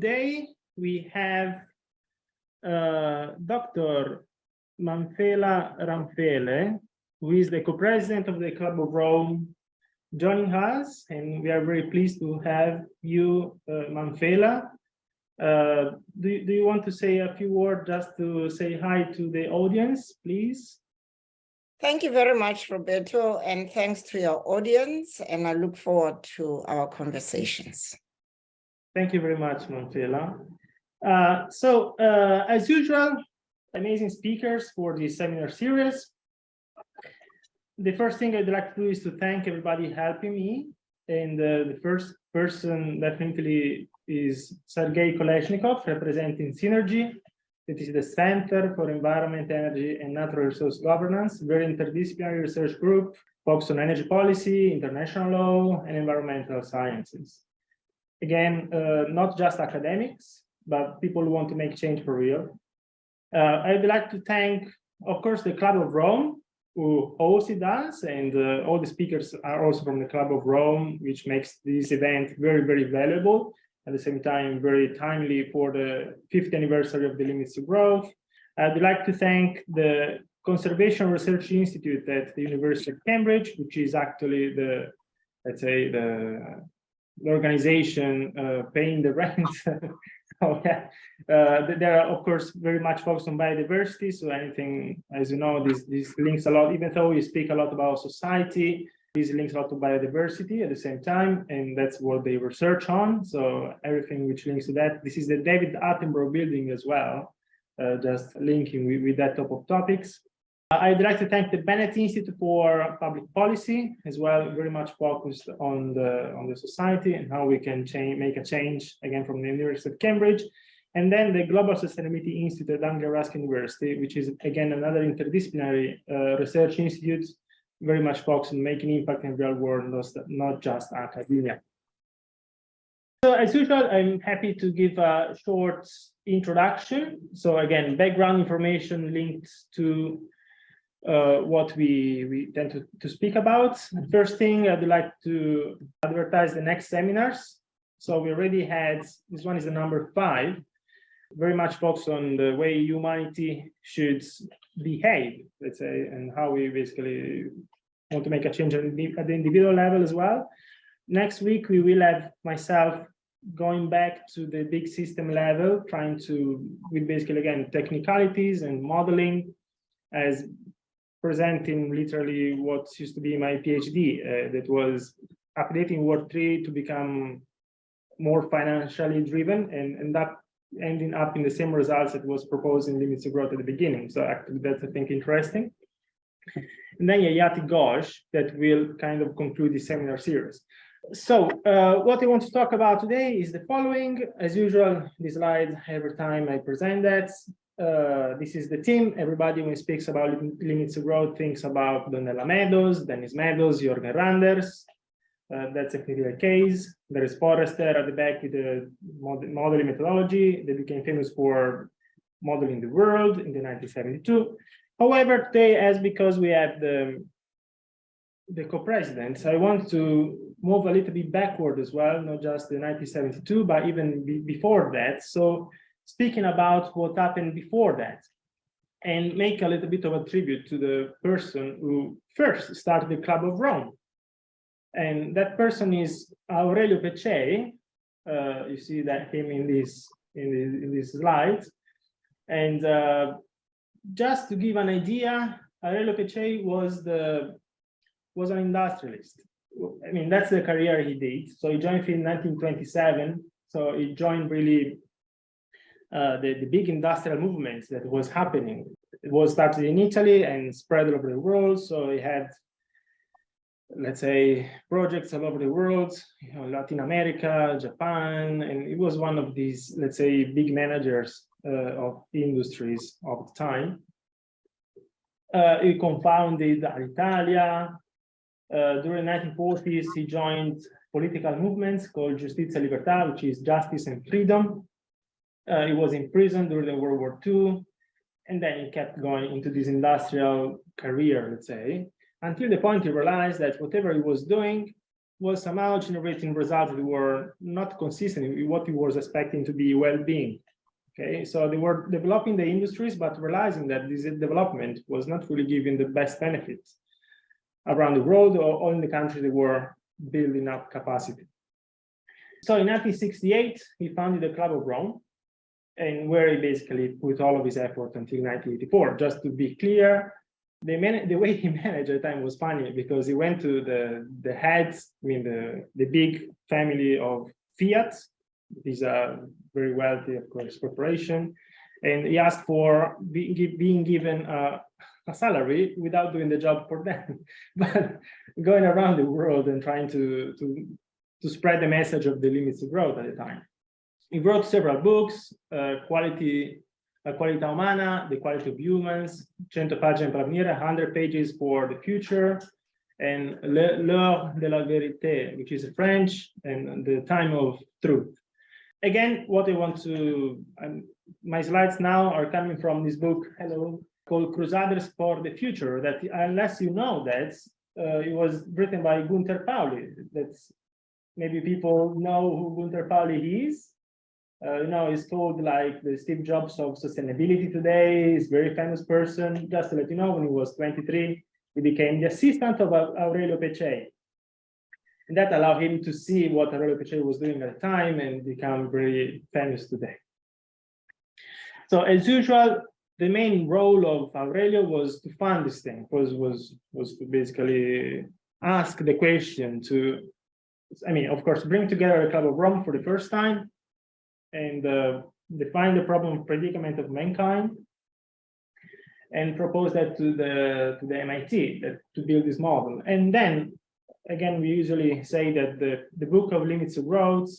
Today we have Dr. Mamphela Ramphele, who is the co-president of the Club of Rome, joining us, and we are very pleased to have you, Mamphela. Do you want to say a few words just to say hi to the audience, please? Thank you very much, Roberto, and thanks to your audience, and I look forward to our conversations. Thank you very much, Mamphela. As usual, amazing speakers for this seminar series. The first thing I'd like to do is to thank everybody helping me. And the first person definitely is Sergei Kolesnikov, representing Synergy. It is the Center for Environment, Energy, and Natural Resource Governance, very interdisciplinary research group focused on energy policy, international law, and environmental sciences. Again, not just academics, but people who want to make change for real. I'd like to thank, of course, the Club of Rome, who hosted us, and all the speakers are also from the Club of Rome, which makes this event very, very valuable. At the same time, very timely for the 50th anniversary of the Limits to Growth. I'd like to thank the Conservation Research Institute at the University of Cambridge, which is actually the, let's say, the organization paying the rent. So, yeah. They are, of course, very much focused on biodiversity. So anything, as you know, this links a lot, even though we speak a lot about society, this links a lot to biodiversity at the same time, and that's what they research on. So everything which links to that. This is the David Attenborough building as well, just linking with that type of topics. I'd like to thank the Bennett Institute for Public Policy as well, very much focused on the society and how we can make a change, again, from the University of Cambridge. And then the Global Sustainability Institute at Anglia Ruskin University, which is, again, another interdisciplinary research institute, very much focused on making impact in the real world, not just academia. So as usual, I'm happy to give a short introduction. So again, background information linked to what we tend to speak about. First thing, I'd like to advertise the next seminars. So we already had, this one is the number 5, very much focused on the way humanity should behave, let's say, and how we basically want to make a change at the individual level as well. Next week, we will have myself going back to the big system level, trying to, with basically, again, technicalities and modeling, as presenting literally what used to be my PhD, that was updating World 3 to become more financially driven and end up ending up in the same results that was proposed in Limits to Growth at the beginning. So actually, that's, I think, interesting. And then Yayati Ghosh, that will kind of conclude the seminar series. So what I want to talk about today is the following. As usual, this slide, every time I present that, this is the team. Everybody, when speaks about Limits to Growth, thinks about Donella Meadows, Dennis Meadows, Jürgen Randers. That's actually the case. There is Forrester at the back with the modeling methodology. They became famous for modeling the world in the 1972. However, today, as because we have the co-presidents, I want to move a little bit backward as well, not just the 1972, but even before that. So speaking about what happened before that, and make a little bit of a tribute to the person who first started the Club of Rome. And that person is Aurelio Peccei. You see that him in this slide. And just to give an idea, Aurelio Peccei was an industrialist. I mean, that's the career he did. So he joined in 1927. So he joined really the big industrial movements that was happening. It was started in Italy and spread all over the world. So he had, let's say, projects all over the world, Latin America, Japan, and it was one of these, let's say, big managers of industries of the time. He confounded Alitalia. During the 1940s, he joined political movements called Giustizia e Libertà, which is justice and freedom. He was in prison during World War II, and then he kept going into this industrial career, let's say, until the point he realized that whatever he was doing was somehow generating results that were not consistent with what he was expecting to be well-being. Okay, so they were developing the industries, but realizing that this development was not really giving the best benefits around the world or in the country they were building up capacity. So in 1968, he founded the Club of Rome, and where he basically put all of his effort until 1984. Just to be clear, the way he managed at the time was funny because he went to the heads, I mean the big family of Fiat. These are very wealthy, of course, corporation, and he asked for being given a salary without doing the job for them, but going around the world and trying to spread the message of the limits of growth at the time. He wrote several books, Qualità Umana, The Quality of Humans, 100 pagine per avvenire, 100 pages for the future, and L'heure de la vérité, which is French, and the time of truth. Again, what I want to, my slides now are coming from this book, called Crusaders for the Future, that unless you know that, it was written by Gunther Pauli. That's, maybe people know who Gunther Pauli is. He's called like the Steve Jobs of sustainability today. He's a very famous person. Just to let you know, when he was 23, he became the assistant of Aurelio Peccei. And that allowed him to see what Aurelio Peccei was doing at the time and become very famous today. So as usual, the main role of Aurelio was to fund this thing, was to basically ask the question to, I mean, of course, bring together a Club of Rome for the first time and define the problem predicament of mankind and propose that to the MIT to build this model. And then, again, we usually say that the book of limits of growth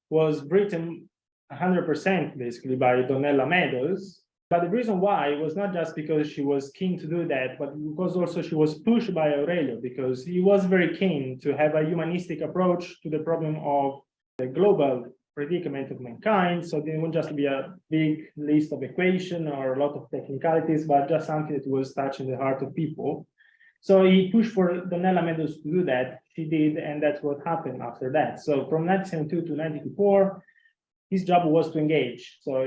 was written 100% basically by Donella Meadows. But the reason why was not just because she was keen to do that, but because also she was pushed by Aurelio, because he was very keen to have a humanistic approach to the problem of the global predicament of mankind. So it didn't just be a big list of equations or a lot of technicalities, but just something that was touching the heart of people. So he pushed for Donella Meadows to do that. She did, and that's what happened after that. So from 1972 to 1994, his job was to engage. So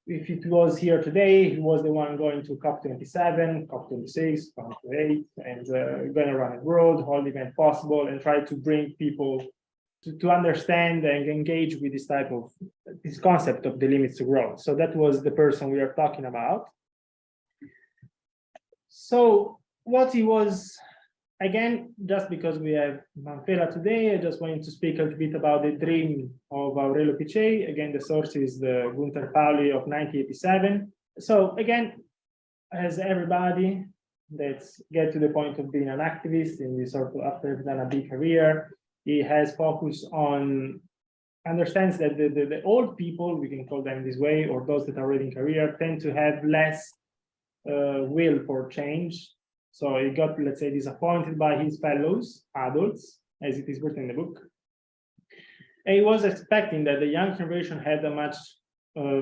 if it was here today, he was the one going to COP27, COP26, COP28, and going around the world, all event possible, and try to bring people to understand and engage with this concept of the limits to growth. So that was the person we are talking about. So what he was, again, just because we have Mamphela today, I just wanted to speak a little bit about the dream of Aurelio Peccei. Again, the source is the Gunther Pauli of 1987. So again, as everybody that's get to the point of being an activist in this sort of after done a big career, he has focused on, understands that the old people, we can call them this way, or those that are already in career, tend to have less will for change. So he got, let's say, disappointed by his fellows, adults, as it is written in the book. And he was expecting that the young generation had a much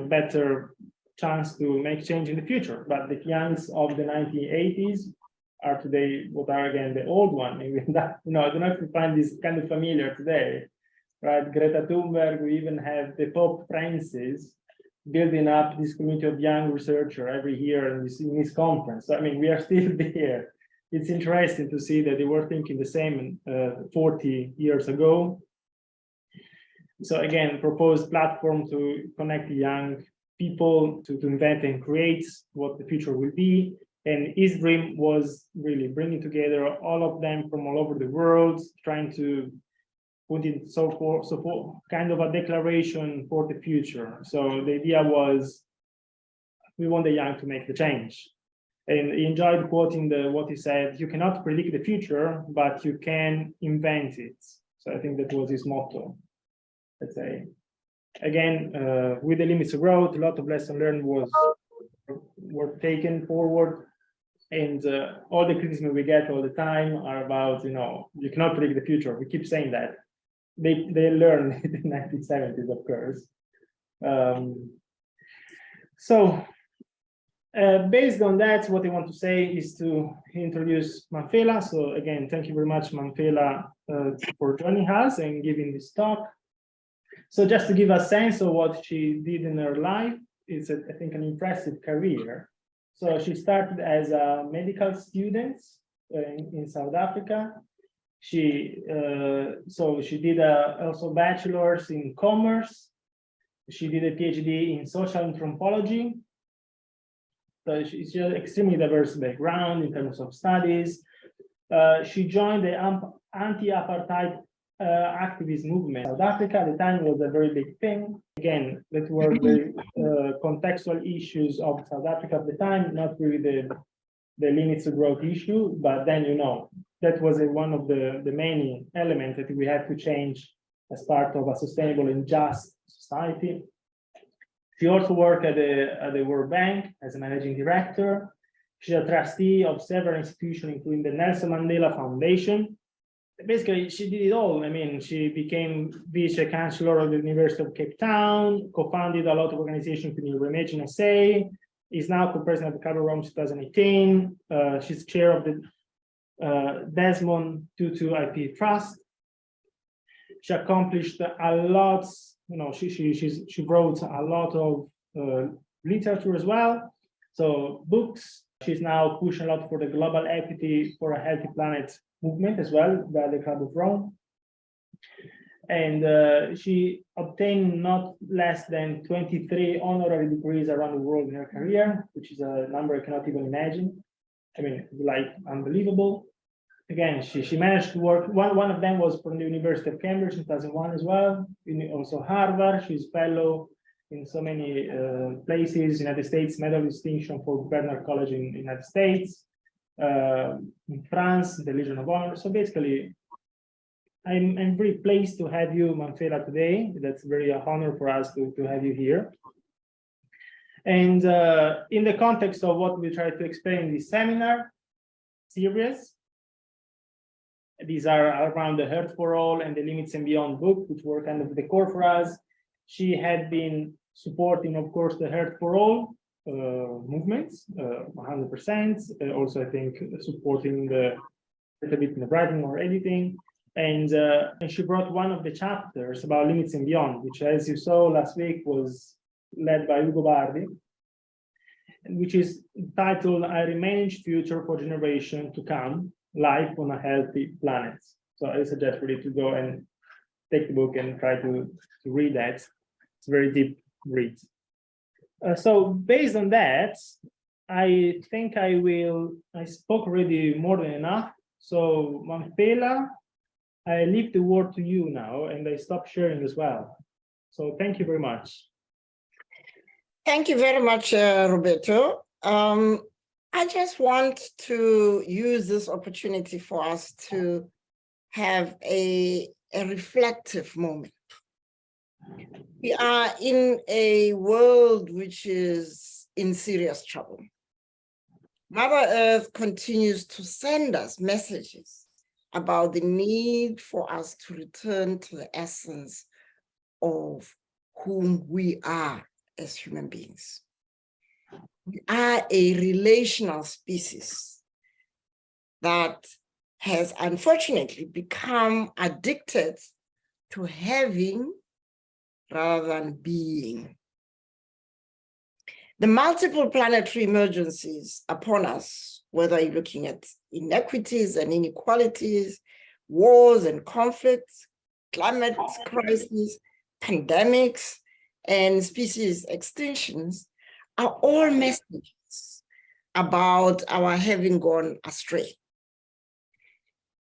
better chance to make change in the future. But the youngs of the 1980s are today what are, again, the old one. Maybe that, I don't know if you find this kind of familiar today, right? Greta Thunberg, we even have the Pope Francis building up this community of young researchers every year in this conference. So, I mean, we are still there. It's interesting to see that they were thinking the same 40 years ago. So again, proposed platform to connect the young people to invent and create what the future will be. And his dream was really bringing together all of them from all over the world, trying to put in so kind of a declaration for the future. So the idea was, we want the young to make the change. And he enjoyed quoting what he said, you cannot predict the future, but you can invent it. So I think that was his motto, let's say. Again, with the limits of growth, a lot of lessons learned were taken forward. And all the criticism we get all the time are about, you cannot predict the future. We keep saying that. They learned in the 1970s, of course. So Based on that, what I want to say is to introduce Mamphela. So again, thank you very much, Mamphela, for joining us and giving this talk. So just to give a sense of what she did in her life, it's, I think, an impressive career. So she started as a medical student in South Africa. She did also bachelor's in commerce. She did a PhD in social anthropology. So she's an extremely diverse background in terms of studies. She joined the anti-apartheid activist movement. South Africa at the time was a very big thing. Again, that were the contextual issues of South Africa at the time, not really the limits to growth issue, but then, you know, that was one of the many elements that we had to change as part of a sustainable and just society. She also worked at the World Bank as a managing director. She's a trustee of several institutions, including the Nelson Mandela Foundation. Basically, she did it all. I mean, she became Vice-Chancellor of the University of Cape Town, co-founded a lot of organizations, including Remgro SA, is now co-president of the Rome 2018. She's chair of the Desmond Tutu IP Trust. She accomplished a lot. You know, she wrote a lot of literature as well. So books. She's now pushing a lot for the global equity for a healthy planet movement as well by the Club of Rome. And she obtained not less than 23 honorary degrees around the world in her career, which is a number I cannot even imagine. I mean, like unbelievable. Again, she managed to work. One of them was from the University of Cambridge in 2001 as well. Also Harvard. She's fellow in so many places. United States Medal of Distinction for Bernard College in the United States. In France, the Legion of Honor. So basically, I'm very pleased to have you, Mamphela, today. That's very honor for us to have you here. And in the context of what we try to explain in this seminar series, these are around the Health for All and the Limits and Beyond book, which were kind of the core for us. She had been supporting, of course, the Health for All movements, 100%. Also, I think supporting a little bit in the writing or editing. And she brought one of the chapters about Limits and Beyond, which, as you saw last week, was led by Ugo Bardi, which is titled "A Remanaged Future for Generation to Come, Life on a Healthy Planet." So I suggest for you to go and take the book and try to read that. It's a very deep read. So based on that, I think I spoke already more than enough. So Mamphela, I leave the word to you now, and I stop sharing as well. So thank you very much. Thank you very much, Roberto. I just want to use this opportunity for us to have a reflective moment. We are in a world which is in serious trouble. Mother Earth continues to send us messages about the need for us to return to the essence of whom we are as human beings. We are a relational species that has unfortunately become addicted to having rather than being. The multiple planetary emergencies upon us, whether you're looking at inequities and inequalities, wars and conflicts, climate crises, pandemics, and species extinctions, are all messages about our having gone astray.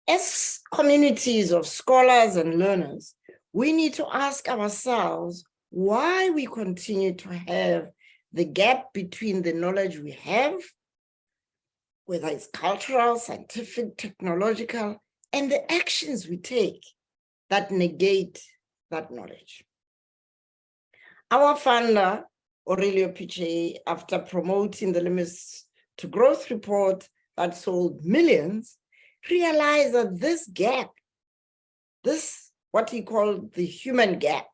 As communities of scholars and learners, we need to ask ourselves why we continue to have the gap between the knowledge we have, whether it's cultural, scientific, technological, and the actions we take that negate that knowledge. Our founder, Aurelio Piche, after promoting the Limits to Growth report that sold millions, realized that this gap, what he called the human gap,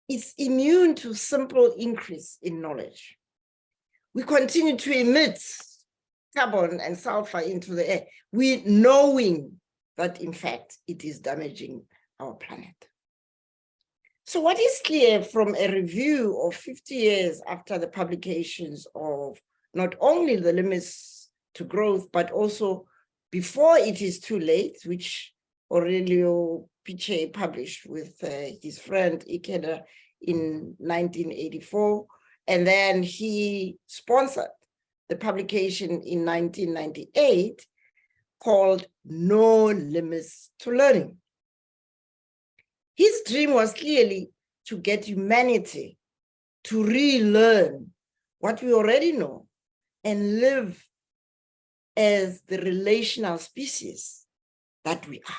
is immune to simple increase in knowledge. we continue to emit carbon and sulfur into the air, we knowing that in fact it is damaging our planet. So what is clear from a review of 50 years after the publications of not only the limits to growth, but also before it is too late, which Aurelio Piche published with his friend Ikeda in 1984, and then he sponsored the publication in 1998 called No Limits to Learning. His dream was clearly to get humanity to relearn what we already know and live as the relational species that we are.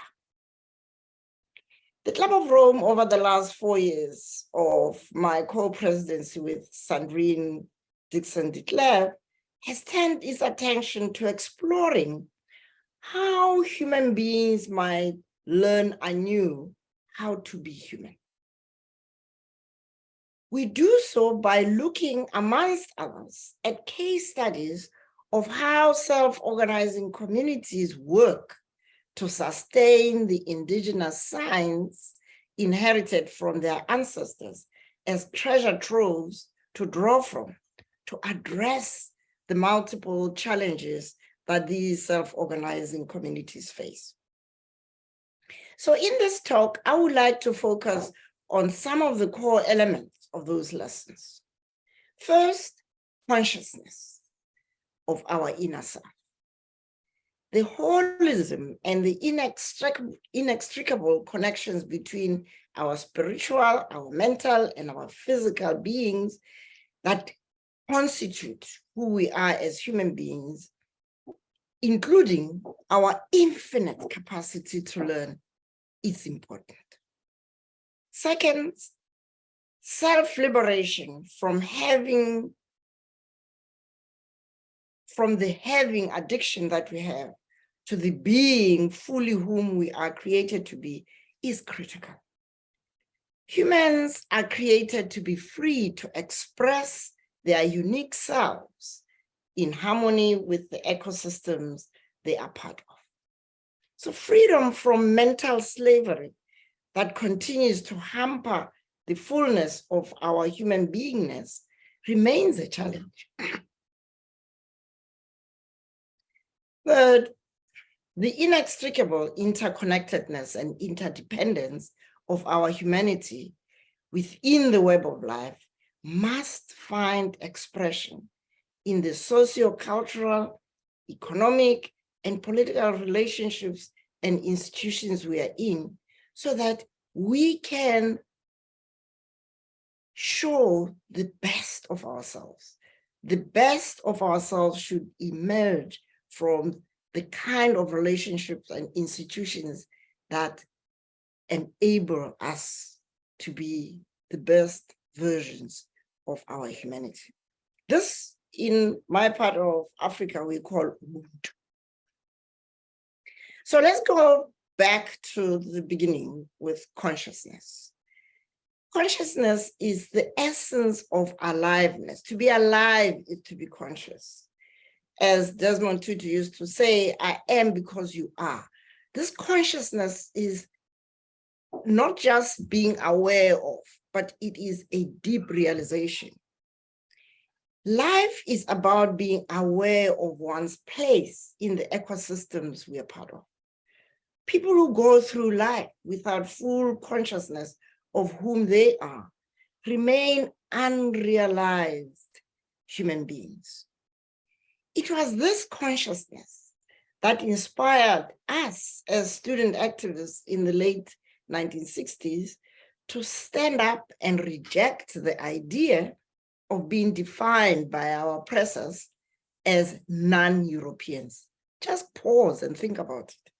The Club of Rome, over the last 4 years of my co-presidency with Sandrine Dixon de Klerk, has turned its attention to exploring how human beings might learn anew how to be human. We do so by looking, amongst others, at case studies of how self-organizing communities work to sustain the indigenous signs inherited from their ancestors as treasure troves to draw from, to address the multiple challenges that these self-organizing communities face. So in this talk, I would like to focus on some of the core elements of those lessons. First, consciousness of our inner self. The holism and the inextricable connections between our spiritual, our mental, and our physical beings that constitute who we are as human beings, including our infinite capacity to learn, is important. Second, self-liberation from the having addiction that we have to the being fully whom we are created to be is critical. Humans are created to be free to express their unique selves in harmony with the ecosystems they are part of. So freedom from mental slavery that continues to hamper the fullness of our human beingness remains a challenge. Third, the inextricable interconnectedness and interdependence of our humanity within the web of life must find expression in the socio-cultural, economic, and political relationships and institutions we are in, so that we can show the best of ourselves. The best of ourselves should emerge from the kind of relationships and institutions that enable us to be the best versions of our humanity. This, in my part of Africa, we call Ubuntu. So let's go back to the beginning with consciousness. Consciousness is the essence of aliveness. To be alive is to be conscious. As Desmond Tutu used to say, I am because you are. This consciousness is not just being aware of, but it is a deep realization. Life is about being aware of one's place in the ecosystems we are part of. People who go through life without full consciousness of whom they are remain unrealized human beings. It was this consciousness that inspired us as student activists in the late 1960s to stand up and reject the idea of being defined by our oppressors as non-Europeans. Just pause and think about it.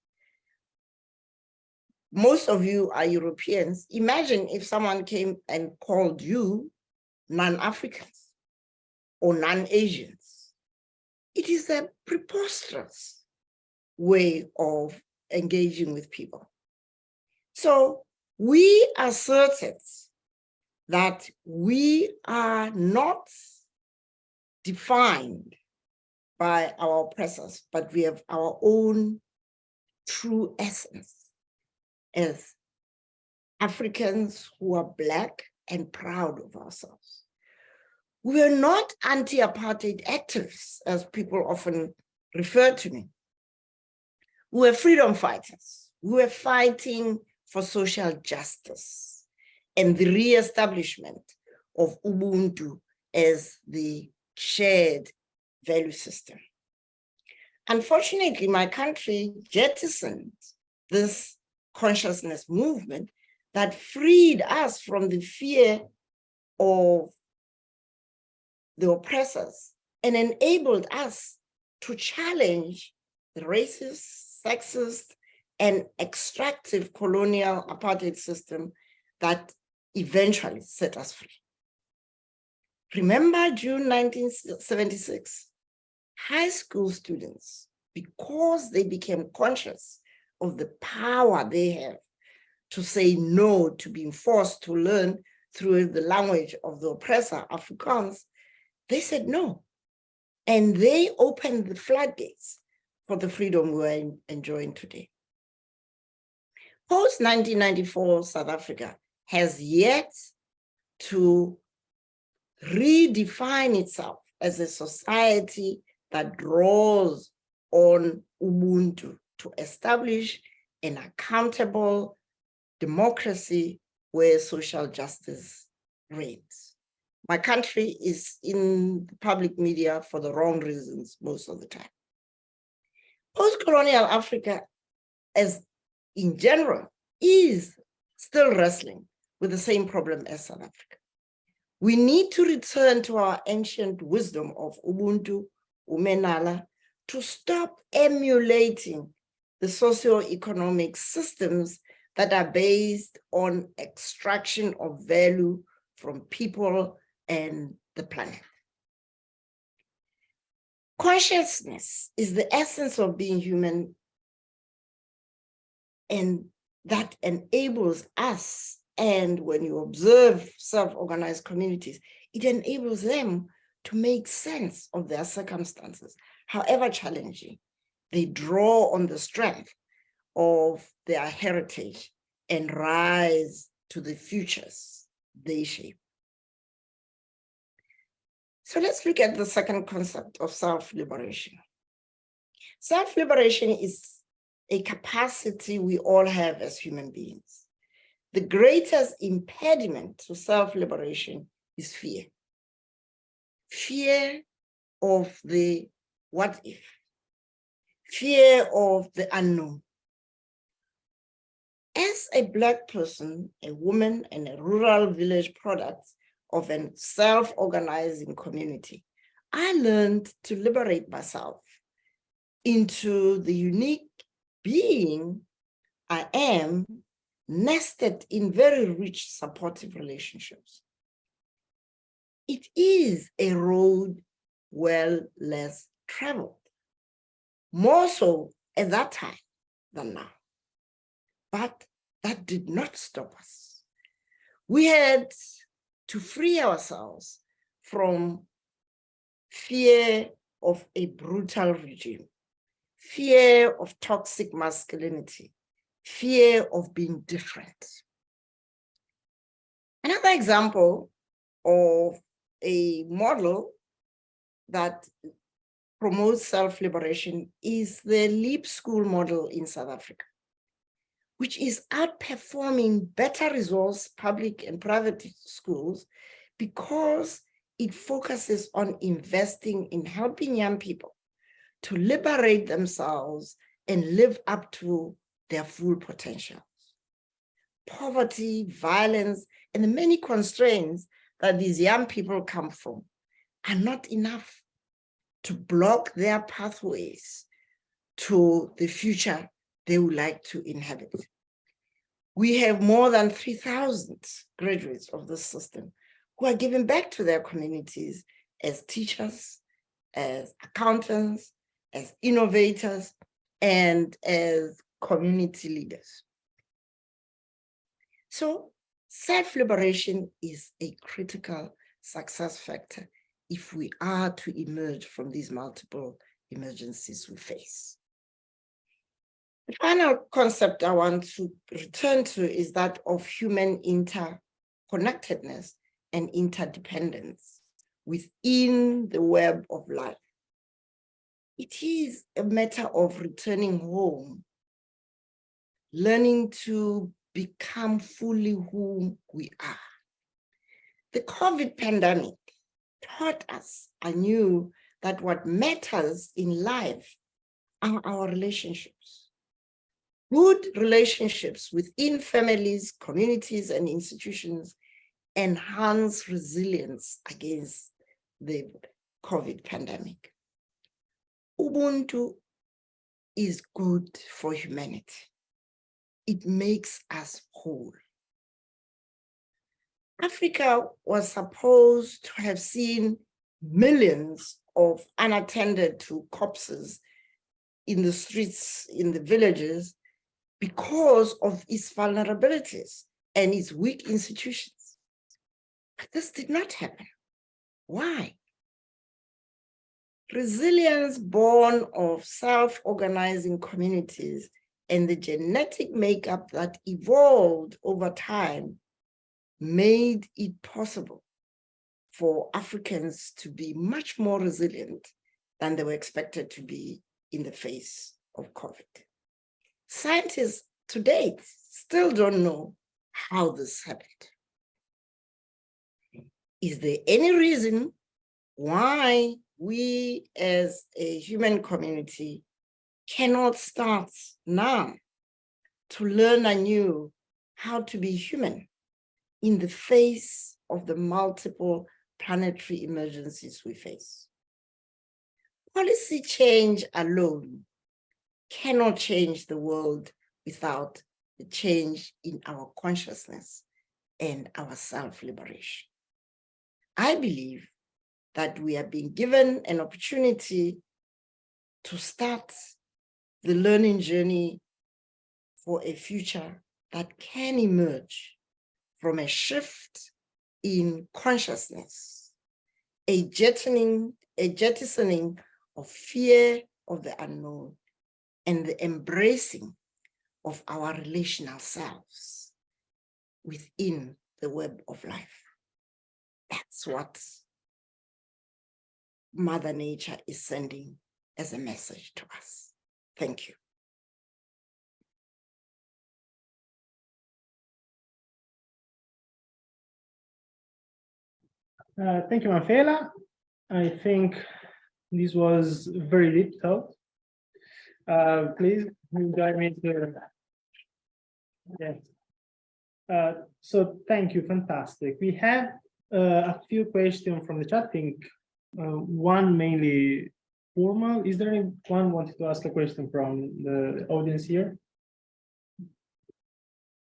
Most of you are Europeans. Imagine if someone came and called you non-Africans or non-Asians. It is a preposterous way of engaging with people. So we asserted that we are not defined by our oppressors, but we have our own true essence as Africans who are Black and proud of ourselves. We are not anti-apartheid activists, as people often refer to me. We were freedom fighters. We were fighting for social justice and the re-establishment of Ubuntu as the shared value system. Unfortunately, my country jettisoned this consciousness movement that freed us from the fear of the oppressors and enabled us to challenge the racist, sexist, and extractive colonial apartheid system that eventually set us free. Remember June 1976? High school students, because they became conscious of the power they have to say no to being forced to learn through the language of the oppressor, Afrikaans, they said no. And they opened the floodgates for the freedom we're enjoying today. Post-1994 South Africa has yet to redefine itself as a society that draws on Ubuntu to establish an accountable democracy where social justice reigns. My country is in the public media for the wrong reasons most of the time. Post-colonial Africa, as in general, is still wrestling with the same problem as South Africa. We need to return to our ancient wisdom of Ubuntu, Umenala, to stop emulating the socio-economic systems that are based on extraction of value from people and the planet. Consciousness is the essence of being human, and that enables us, and when you observe self-organized communities, it enables them to make sense of their circumstances, however challenging. They draw on the strength of their heritage and rise to the futures they shape. So let's look at the second concept of self-liberation. Self-liberation is a capacity we all have as human beings. The greatest impediment to self-liberation is fear. Fear of the what if, fear of the unknown. As a Black person, a woman, and a rural village product of a self-organizing community, I learned to liberate myself into the unique being I am, nested in very rich supportive relationships. It is a road well less traveled, more so at that time than now. But that did not stop us. We had to free ourselves from fear of a brutal regime, fear of toxic masculinity, fear of being different. Another example of a model that promotes self-liberation is the LEAP school model in South Africa, which is outperforming better resource public and private schools because it focuses on investing in helping young people to liberate themselves and live up to their full potential. Poverty, violence, and the many constraints that these young people come from are not enough to block their pathways to the future they would like to inhabit. We have more than 3,000 graduates of this system who are giving back to their communities as teachers, as accountants, as innovators, and as community leaders. So self-liberation is a critical success factor if we are to emerge from these multiple emergencies we face. The final concept I want to return to is that of human interconnectedness and interdependence within the web of life. It is a matter of returning home, learning to become fully who we are. The COVID pandemic taught us anew that what matters in life are our relationships. Good relationships within families, communities, and institutions enhance resilience against the COVID pandemic. Ubuntu is good for humanity. It makes us whole. Africa was supposed to have seen millions of unattended to corpses in the streets, in the villages, because of its vulnerabilities and its weak institutions. But this did not happen. Why? Resilience born of self-organizing communities and the genetic makeup that evolved over time made it possible for Africans to be much more resilient than they were expected to be in the face of COVID. Scientists to date still don't know how this happened. Is there any reason why we as a human community cannot start now to learn anew how to be human in the face of the multiple planetary emergencies we face? Policy change alone cannot change the world without the change in our consciousness and our self-liberation. I believe that we are being given an opportunity to start the learning journey for a future that can emerge from a shift in consciousness, a jettisoning of fear of the unknown, and the embracing of our relational selves within the web of life. That's what Mother Nature is sending as a message to us. Thank you. Thank you, Mamphela. I think this was very deep thought. Please join me to. Yes. So thank you, fantastic. We have a few questions from the chat. I think one mainly formal. Is there anyone wanted to ask a question from the audience here?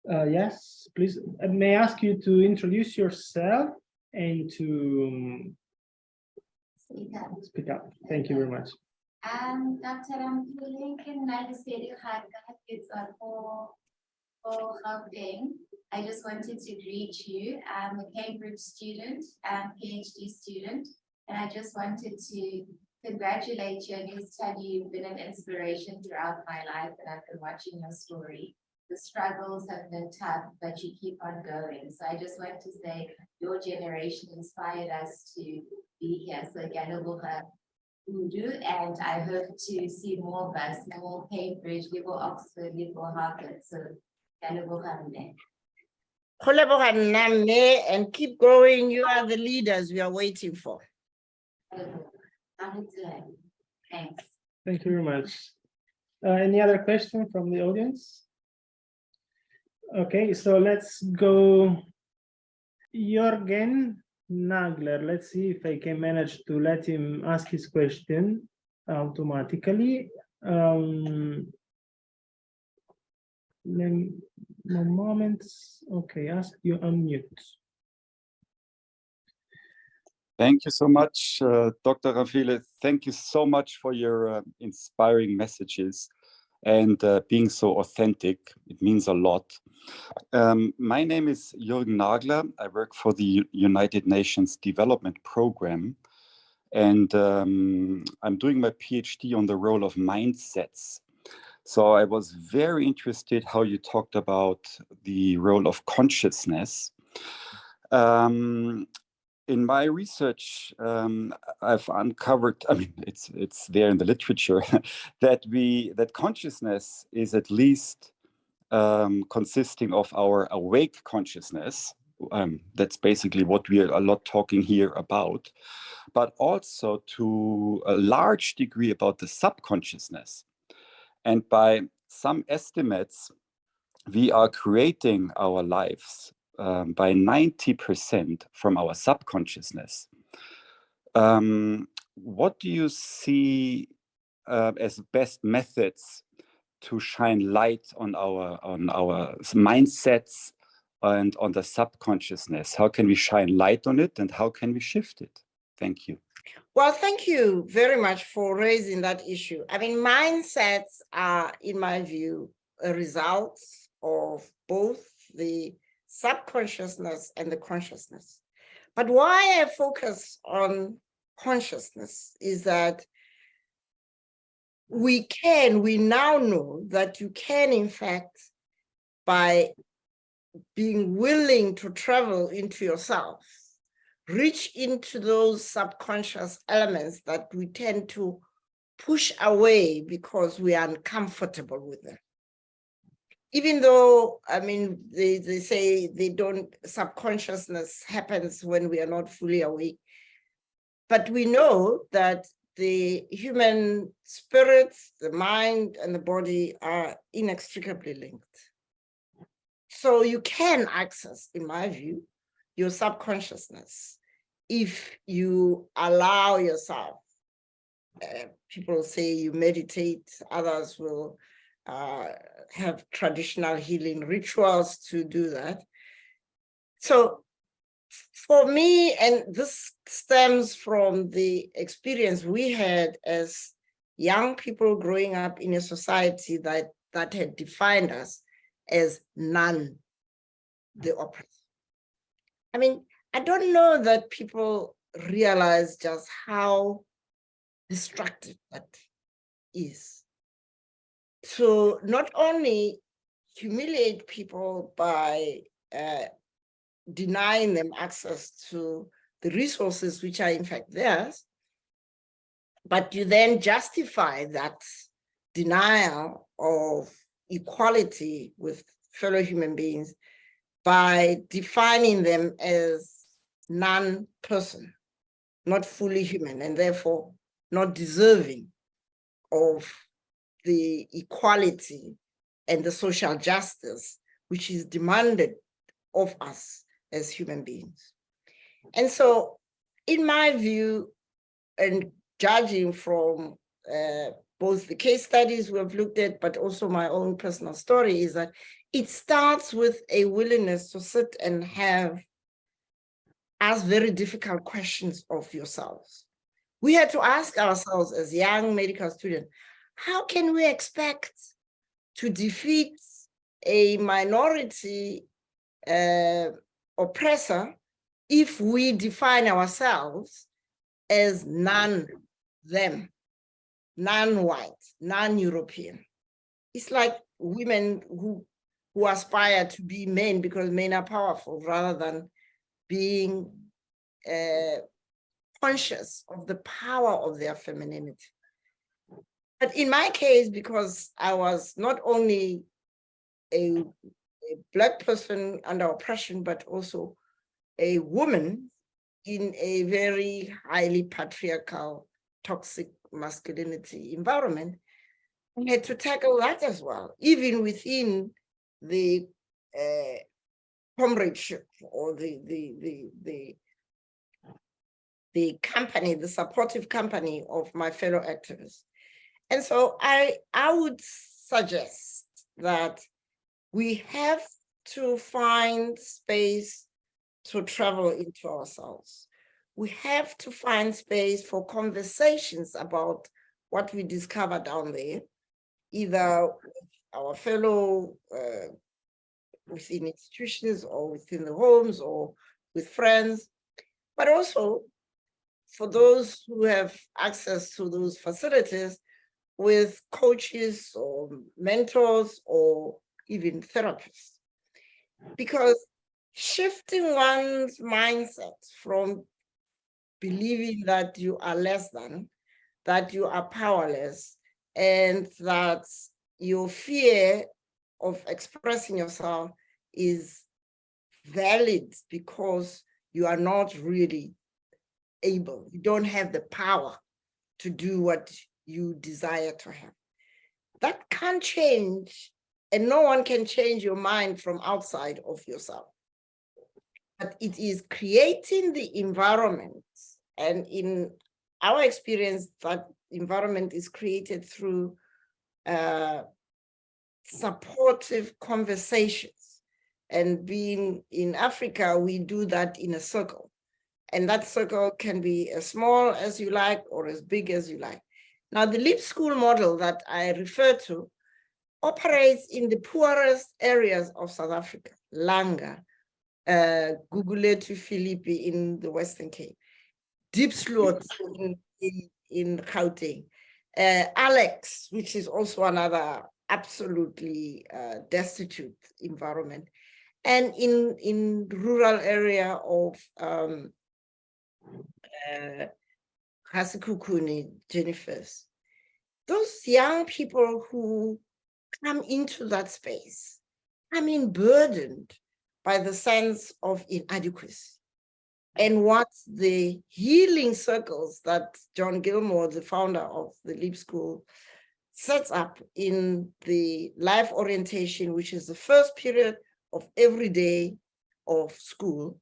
Yes, please. May I ask you to introduce yourself and to speak up. Thank you very much. Dr. Ramphele, can I just say it's for Gauteng. I just wanted to greet you. I'm a Cambridge student, PhD student, and I just wanted to congratulate you on your study. You've been an inspiration throughout my life, and I've been watching your story. The struggles have been tough, but you keep on going. So I just want to say your generation inspired us to be here. So Ganobuha Udu, and I hope to see more of us, more Cambridge, Liverpool, Oxford, Liverpool, Harvard. So Ganobuha Name. And keep going. You are the leaders we are waiting for. Thanks. Thank you very much. Any other question from the audience? Okay, so let's go. Jürgen Nagler. Let's see if I can manage to let him ask his question automatically. One moment. Okay, ask you unmute. Thank you so much, Dr. Ramphele. Thank you so much for your inspiring messages and being so authentic. It means a lot. My name is Jürgen Nagler. I work for the United Nations Development Program. And I'm doing my PhD on the role of mindsets. So I was very interested how you talked about the role of consciousness. In my research, I've uncovered, I mean, it's there in the literature, that consciousness is at least consisting of our awake consciousness. That's basically what we are a lot talking here about, but also to a large degree about the subconsciousness. And by some estimates, we are creating our lives by 90% from our subconsciousness. What do you see as best methods to shine light on our mindsets and on the subconsciousness? How can we shine light on it, and how can we shift it? Thank you. Well, thank you very much for raising that issue. I mean, mindsets are, in my view, a result of both the subconsciousness and the consciousness. But why I focus on consciousness is that we now know that you can, in fact, by being willing to travel into yourself, reach into those subconscious elements that we tend to push away because we are uncomfortable with them. Even though, I mean, they say subconsciousness happens when we are not fully awake. But we know that the human spirit, the mind, and the body are inextricably linked. So you can access, in my view, your subconsciousness if you allow yourself. People say you meditate, others will have traditional healing rituals to do that. So for me, and this stems from the experience we had as young people growing up in a society that had defined us as none the oppressor. I mean, I don't know that people realize just how destructive that is. To not only humiliate people by denying them access to the resources which are in fact theirs, but you then justify that denial of equality with fellow human beings by defining them as non-person, not fully human, and therefore not deserving of the equality and the social justice which is demanded of us as human beings. And so, in my view, and judging from both the case studies we've looked at, but also my own personal story, is that it starts with a willingness to sit and ask very difficult questions of yourselves. We had to ask ourselves as young medical students, how can we expect to defeat a minority oppressor if we define ourselves as non-them, non-white, non-European? It's like women who aspire to be men because men are powerful, rather than being conscious of the power of their femininity. But in my case, because I was not only a Black person under oppression, but also a woman in a very highly patriarchal, toxic masculinity environment, I had to tackle that as well, even within the comradeship or the company, the supportive company of my fellow activists. And so I would suggest that we have to find space to travel into ourselves. We have to find space for conversations about what we discover down there, either with our fellow within institutions or within the homes or with friends, but also for those who have access to those facilities with coaches or mentors or even therapists. Because shifting one's mindset from believing that you are less than, that you are powerless, and that your fear of expressing yourself is valid because you are not really able, you don't have the power to do what you desire to have. That can't change, and no one can change your mind from outside of yourself. But it is creating the environment, and in our experience, that environment is created through supportive conversations. And being in Africa, we do that in a circle. And that circle can be as small as you like or as big as you like. Now, the Leap School model that I refer to operates in the poorest areas of South Africa, Langa, Gugulethu Philippi in the Western Cape, Deep Sloot in Gauteng, Alex, which is also another absolutely destitute environment, and in rural area of Kasikukuni, Jennifer's. Those young people who come into that space, I mean, burdened by the sense of inadequacy. And what the healing circles that John Gilmore, the founder of the Leap School, sets up in the life orientation, which is the first period of every day of school,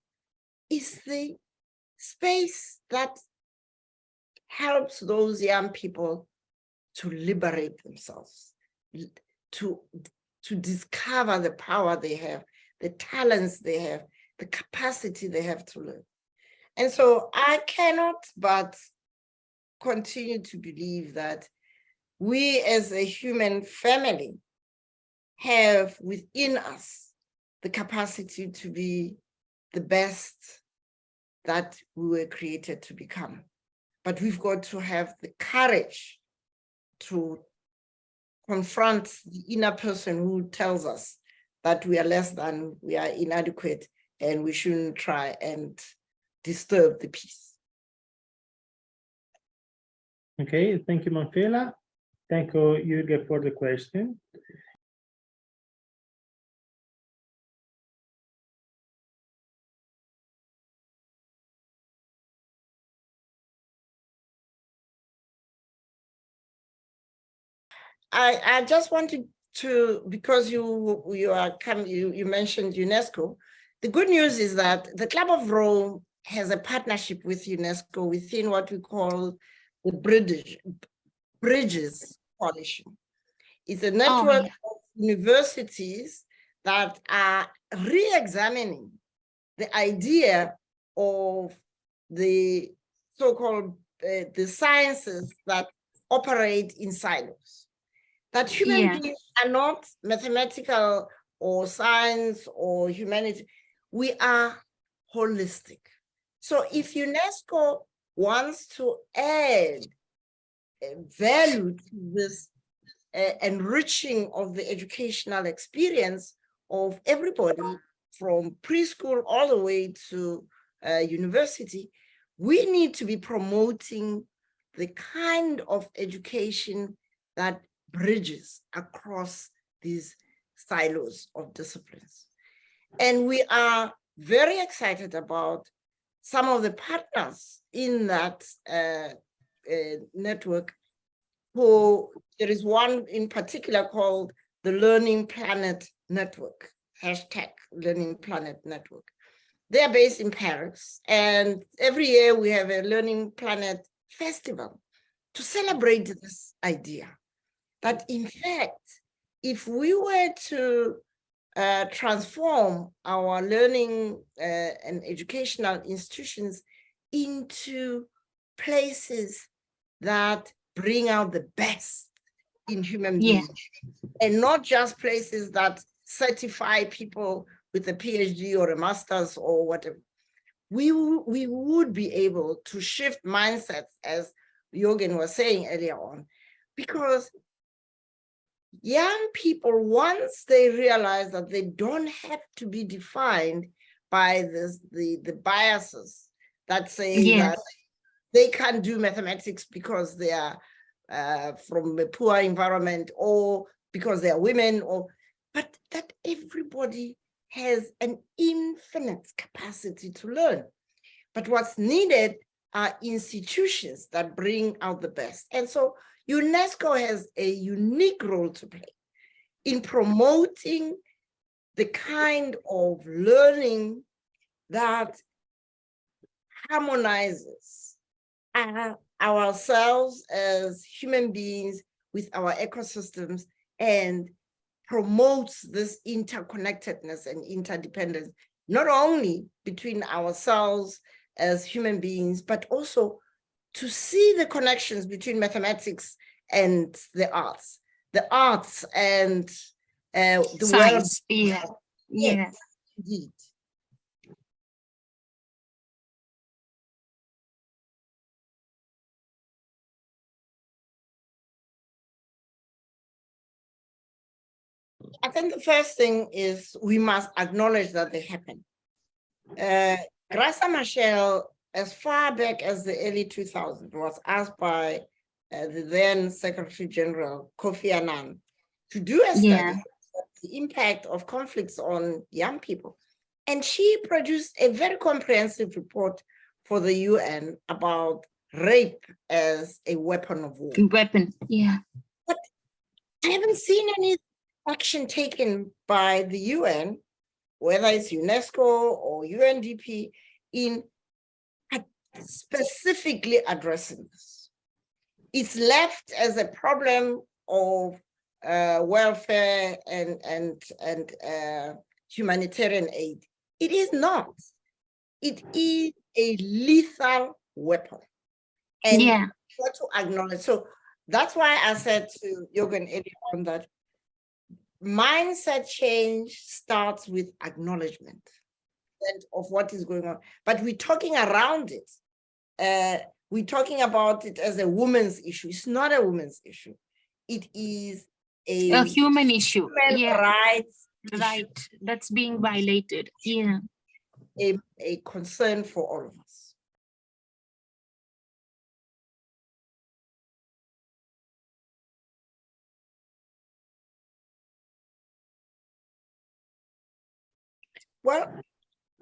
is the space that helps those young people to liberate themselves, to discover the power they have, the talents they have, the capacity they have to learn. And so I cannot but continue to believe that we as a human family have within us the capacity to be the best that we were created to become. But we've got to have the courage to confront the inner person who tells us that we are less than, we are inadequate, and we shouldn't try and disturb the peace. Okay, thank you, Mamphela. Thank you, Jürgen, for the question. I just wanted to, because you mentioned UNESCO. The good news is that the Club of Rome has a partnership with UNESCO within what we call the Bridges Coalition. It's a network of universities that are re-examining the idea of the so-called the sciences that operate in silos. That human beings are not mathematical or science or humanity. We are holistic. So if UNESCO wants to add value to this enriching of the educational experience of everybody from preschool all the way to university, we need to be promoting the kind of education that bridges across these silos of disciplines. And we are very excited about some of the partners in that network. Who, there is one in particular called the Learning Planet Network, #Learning Planet Network. They are based in Paris, and every year we have a Learning Planet Festival to celebrate this idea that, in fact, if we were to transform our learning and educational institutions into places that bring out the best in human beings, and not just places that certify people with a PhD or a master's or whatever. we would be able to shift mindsets, as Jürgen was saying earlier on, because young people, once they realize that they don't have to be defined by the biases that say that they can't do mathematics because they are from a poor environment or because they are women, but that everybody has an infinite capacity to learn. But what's needed are institutions that bring out the best. And so UNESCO has a unique role to play in promoting the kind of learning that harmonizes ourselves as human beings with our ecosystems and promotes this interconnectedness and interdependence, not only between ourselves as human beings, but also to see the connections between mathematics and the arts and the science. world. Yes, indeed. I think the first thing is we must acknowledge that they happen. Graça Machel, as far back as the early 2000s, was asked by the then Secretary General Kofi Annan to do a study of the impact of conflicts on young people. And she produced a very comprehensive report for the UN about rape as a weapon of war. But I haven't seen any action taken by the UN, whether it's UNESCO or UNDP, in specifically addressing this. It's left as a problem of welfare and humanitarian aid. It is not. It is a lethal weapon. And we got to acknowledge. So that's why I said to Jürgen earlier on that mindset change starts with acknowledgement of what is going on. But we're talking around it. We're talking about it as a woman's issue. It's not a woman's issue. It is a human issue. Human rights issue. That's being violated. A concern for all of us. Well,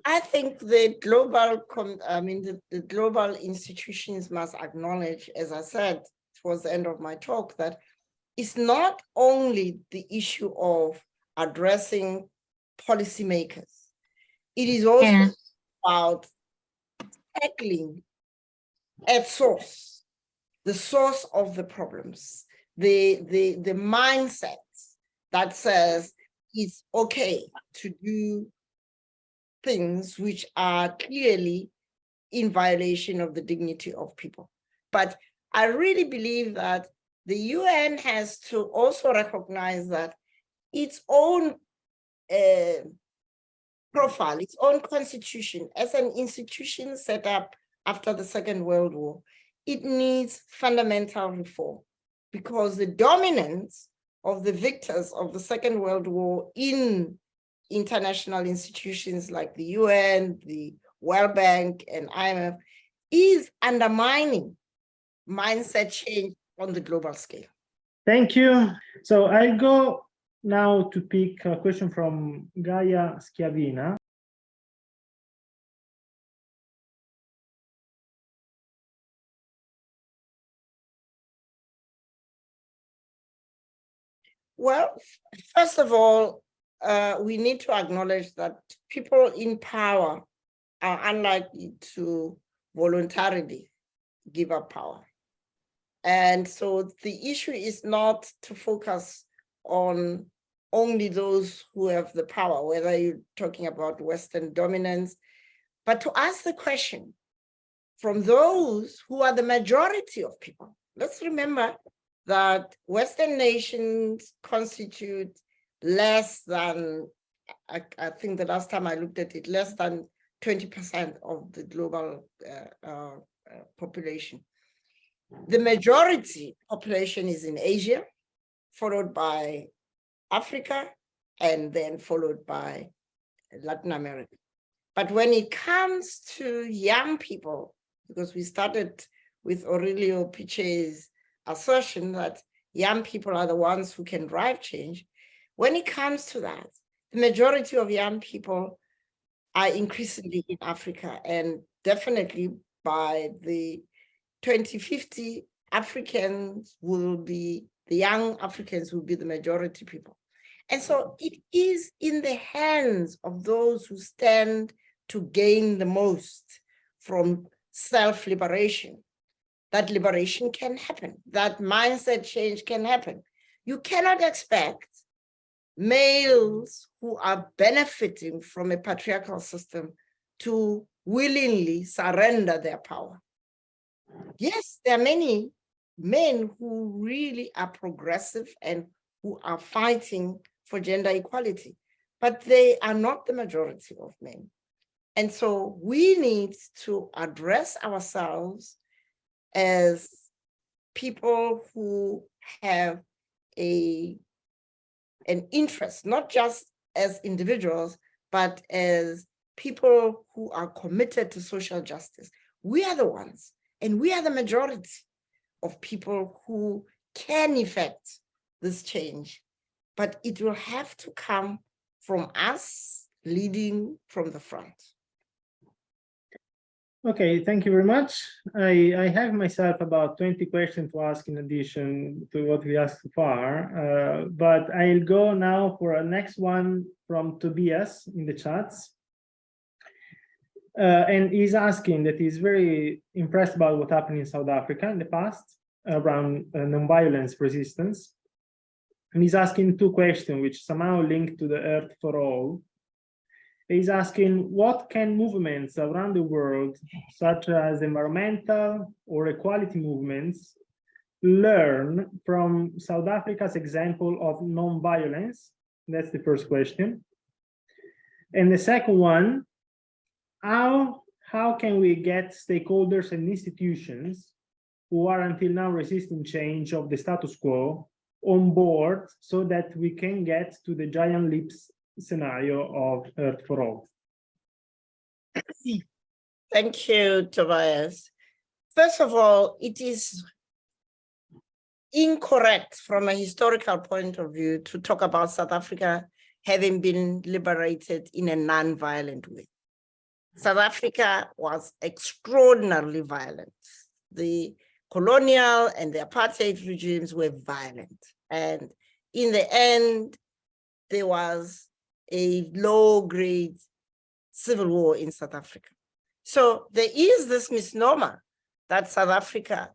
I think the global, the global institutions must acknowledge, as I said towards the end of my talk, that it's not only the issue of addressing policymakers. It is also about tackling at source, the source of the problems, the mindset that says it's okay to do things which are clearly in violation of the dignity of people. But I really believe that the UN has to also recognize that its own profile, its own constitution, as an institution set up after the Second World War, it needs fundamental reform, because the dominance of the victors of the Second World War in international institutions like the UN, the World Bank, and IMF is undermining mindset change on the global scale. Thank you. So I'll go now to pick a question from Gaia Schiavina. Well, first of all, we need to acknowledge that people in power are unlikely to voluntarily give up power. And so the issue is not to focus on only those who have the power, whether you're talking about Western dominance, but to ask the question from those who are the majority of people. Let's remember that Western nations constitute less than, I think the last time I looked at it, less than 20% of the global population. The majority population is in Asia, followed by Africa, and then followed by Latin America. But when it comes to young people, because we started with Aurelio Piche's assertion that young people are the ones who can drive change, when it comes to that, the majority of young people are increasingly in Africa, and definitely by the 2050, Africans will be, the young Africans will be the majority people. And so it is in the hands of those who stand to gain the most from self-liberation that liberation can happen, that mindset change can happen. You cannot expect males who are benefiting from a patriarchal system to willingly surrender their power. Yes, there are many men who really are progressive and who are fighting for gender equality, but they are not the majority of men. And so we need to address ourselves as people who have an interest, not just as individuals, but as people who are committed to social justice. We are the ones, and we are the majority of people who can effect this change, but it will have to come from us leading from the front. Okay, thank you very much. I have myself about 20 questions to ask in addition to what we asked so far, but I'll go now for a next one from Tobias in the chats. And he's asking that he's very impressed about what happened in South Africa in the past around non-violence resistance. And he's asking two questions which somehow link to the Earth for All. He's asking, what can movements around the world, such as environmental or equality movements, learn from South Africa's example of non-violence? That's the first question. And the second one, how can we get stakeholders and institutions who are until now resisting change of the status quo on board so that we can get to the giant leaps scenario of Earth for All? Thank you, Tobias. First of all, it is incorrect from a historical point of view to talk about South Africa having been liberated in a non-violent way. South Africa was extraordinarily violent. The colonial and the apartheid regimes were violent. And in the end, there was a low-grade civil war in South Africa. So there is this misnomer that South Africa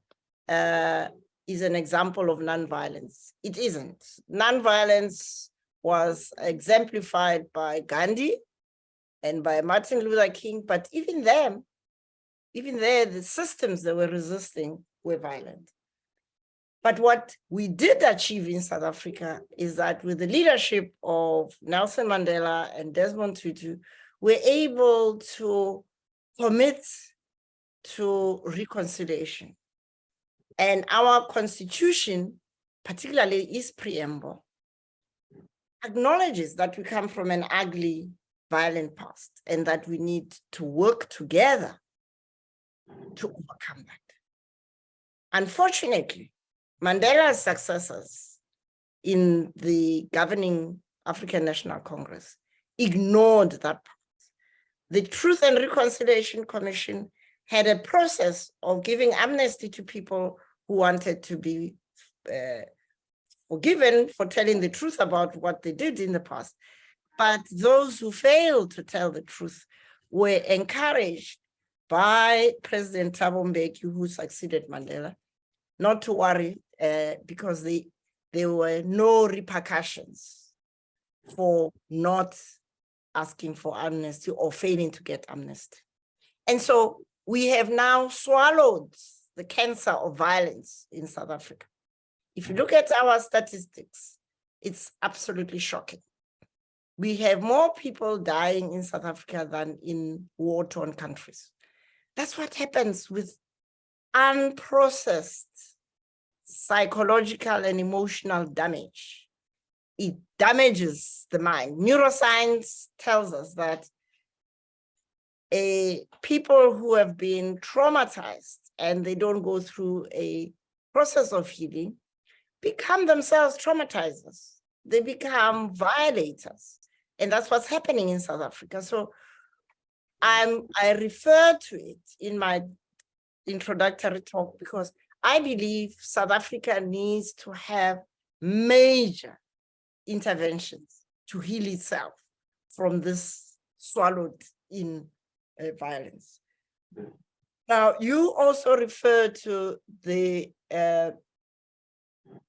is an example of nonviolence. It isn't. Nonviolence was exemplified by Gandhi and by Martin Luther King, but even there, the systems that were resisting were violent. But what we did achieve in South Africa is that with the leadership of Nelson Mandela and Desmond Tutu, we're able to commit to reconciliation. And our constitution, particularly its preamble, acknowledges that we come from an ugly, violent past and that we need to work together to overcome that. Unfortunately, Mandela's successors in the governing African National Congress ignored that part. The Truth and Reconciliation Commission had a process of giving amnesty to people who wanted to be forgiven for telling the truth about what they did in the past. But those who failed to tell the truth were encouraged by President Thabo Mbeki, who succeeded Mandela, not to worry because there were no repercussions for not asking for amnesty or failing to get amnesty. And so we have now swallowed the cancer of violence in South Africa. If you look at our statistics, it's absolutely shocking. we have more people dying in South Africa than in war-torn countries. That's what happens with unprocessed psychological and emotional damage. It damages the mind. Neuroscience tells us that people who have been traumatized and they don't go through a process of healing become themselves traumatizers. They become violators. And that's what's happening in South Africa. So I refer to it in my introductory talk because I believe South Africa needs to have major interventions to heal itself from this swallowed in violence. Now, you also refer to the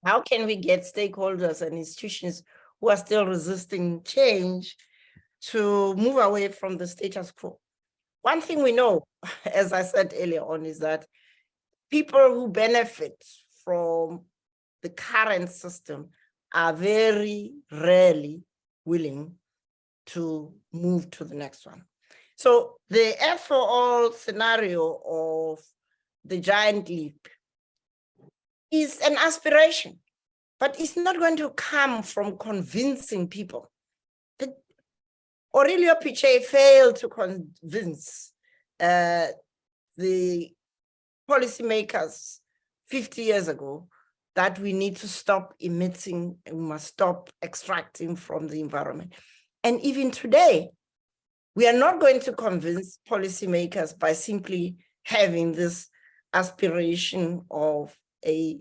how can we get stakeholders and institutions who are still resisting change to move away from the status quo. One thing we know, as I said earlier on, is that people who benefit from the current system are very rarely willing to move to the next one. So the F for all scenario of the giant leap is an aspiration, but it's not going to come from convincing people. Aurelio Piche failed to convince the policymakers 50 years ago that we need to stop emitting and we must stop extracting from the environment. And even today, we are not going to convince policymakers by simply having this aspiration of a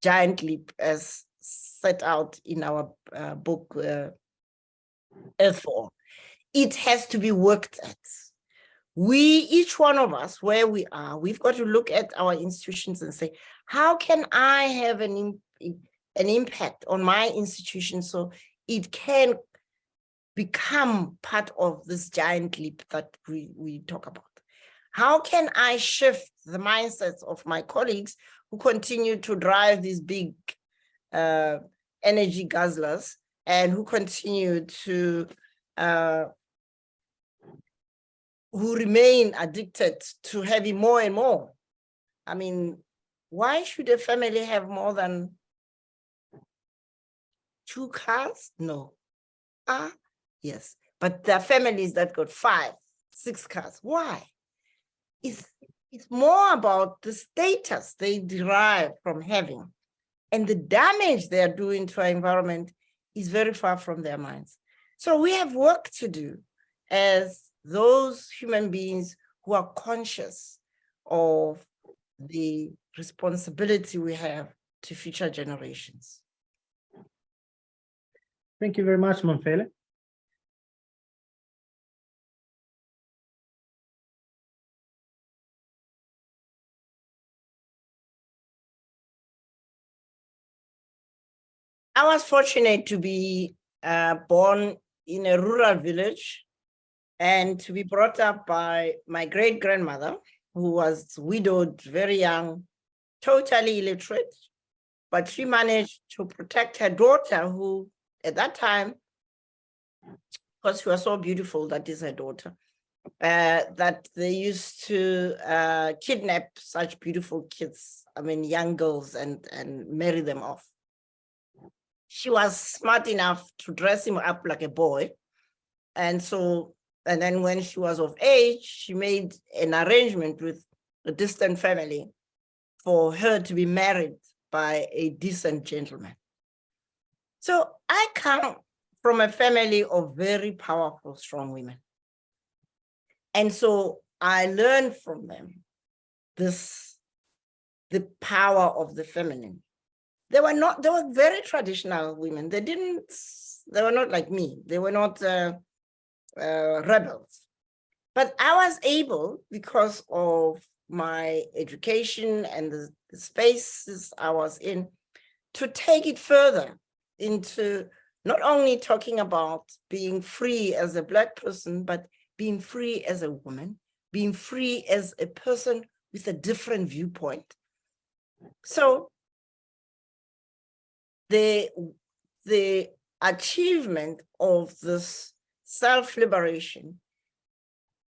giant leap as set out in our book, Earth for All. It has to be worked at. Each one of us, where we are, we've got to look at our institutions and say, how can I have an impact on my institution so it can become part of this giant leap that we talk about? How can I shift the mindsets of my colleagues who continue to drive these big energy guzzlers and who continue to who remain addicted to having more and more? I mean, why should a family have more than 2 cars? No. Yes. But there are families that got 5, 6 cars. Why? It's more about the status they derive from having. And the damage they are doing to our environment is very far from their minds. So we have work to do as those human beings who are conscious of the responsibility we have to future generations. Thank you very much, Mamphela. I was fortunate to be born in a rural village and to be brought up by my great-grandmother, who was widowed, very young, totally illiterate, but she managed to protect her daughter, who at that time, because she was so beautiful, that is her daughter, that they used to kidnap such beautiful kids, I mean, young girls, and marry them off. She was smart enough to dress him up like a boy. And then when she was of age, she made an arrangement with a distant family for her to be married by a decent gentleman. So I come from a family of very powerful, strong women. And so I learned from them the power of the feminine. They were very traditional women. They were not like me. They were not rebels. But I was able, because of my education and the spaces I was in, to take it further into not only talking about being free as a Black person, but being free as a woman, being free as a person with a different viewpoint. So the achievement of this self-liberation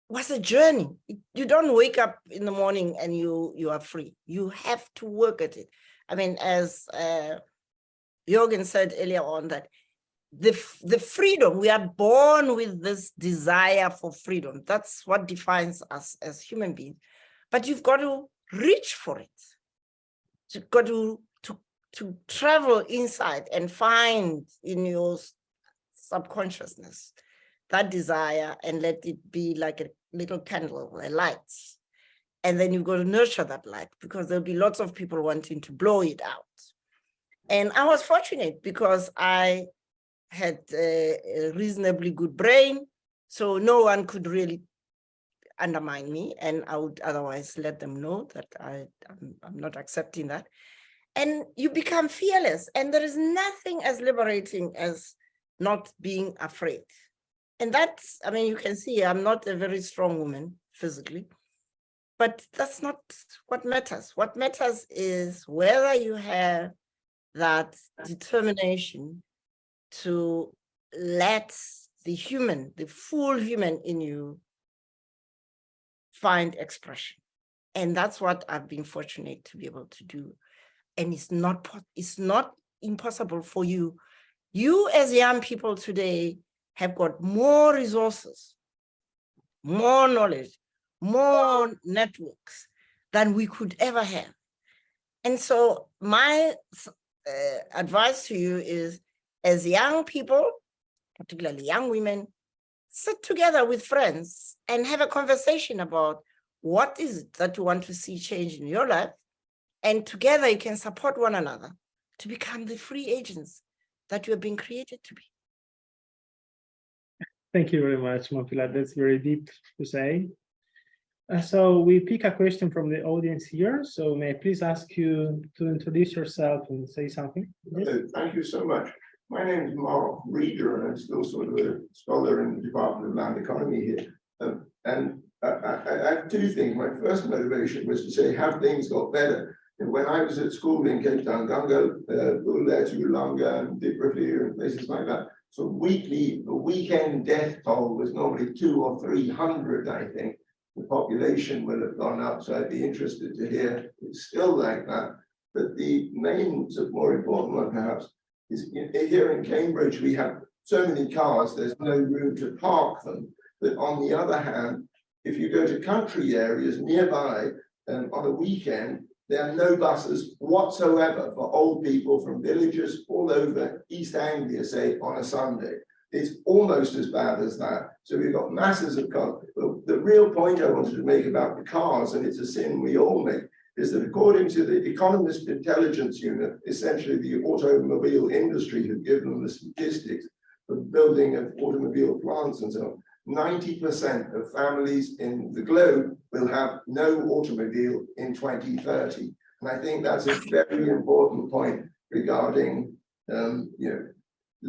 was a journey. You don't wake up in the morning and you are free. You have to work at it. I mean, as Jürgen said earlier on, that the freedom, we are born with this desire for freedom. That's what defines us as human beings. But you've got to reach for it. You've got to travel inside and find in your subconsciousness that desire and let it be like a little candle, a light. And then you've got to nurture that light, because there'll be lots of people wanting to blow it out. And I was fortunate because I had a reasonably good brain, so no one could really undermine me, and I would otherwise let them know that I'm not accepting that. And you become fearless, and there is nothing as liberating as not being afraid. And that's, I mean, you can see I'm not a very strong woman physically, but that's not what matters. What matters is whether you have that determination to let the human, the full human in you, find expression. And that's what I've been fortunate to be able to do. And it's not impossible for you. You as young people today have got more resources, more knowledge, more networks than we could ever have. And so my advice to you is, as young people, particularly young women, sit together with friends and have a conversation about what is it that you want to see change in your life. And together you can support one another to become the free agents that you have been created to be. Thank you very much, Mamphela. That's very deep to say. So we pick a question from the audience here. So may I please ask you to introduce yourself and say something? Yes. Thank you so much. My name is Mark Reeder, and I'm still sort of a scholar in the Department of Land Economy here. I have two things. My first motivation was to say, have things got better? And when I was at school in Cape Town, Gunga, Buletu, Langa, and Biography, and places like that, so the weekend death toll was normally 200 or 300, I think. The population will have gone up, so I'd be interested to hear it's still like that. But the main, more important one perhaps, is here in Cambridge, we have so many cars, there's no room to park them. But on the other hand, if you go to country areas nearby, on a weekend, there are no buses whatsoever for old people from villages all over East Anglia, say, on a Sunday. It's almost as bad as that. So we've got masses of cars. But the real point I wanted to make about the cars, and it's a sin we all make, is that according to the Economist Intelligence Unit, essentially the automobile industry have given them the statistics for building of automobile plants and so on, 90% of families in the globe will have no automobile in 2030. And I think that's a very important point regarding the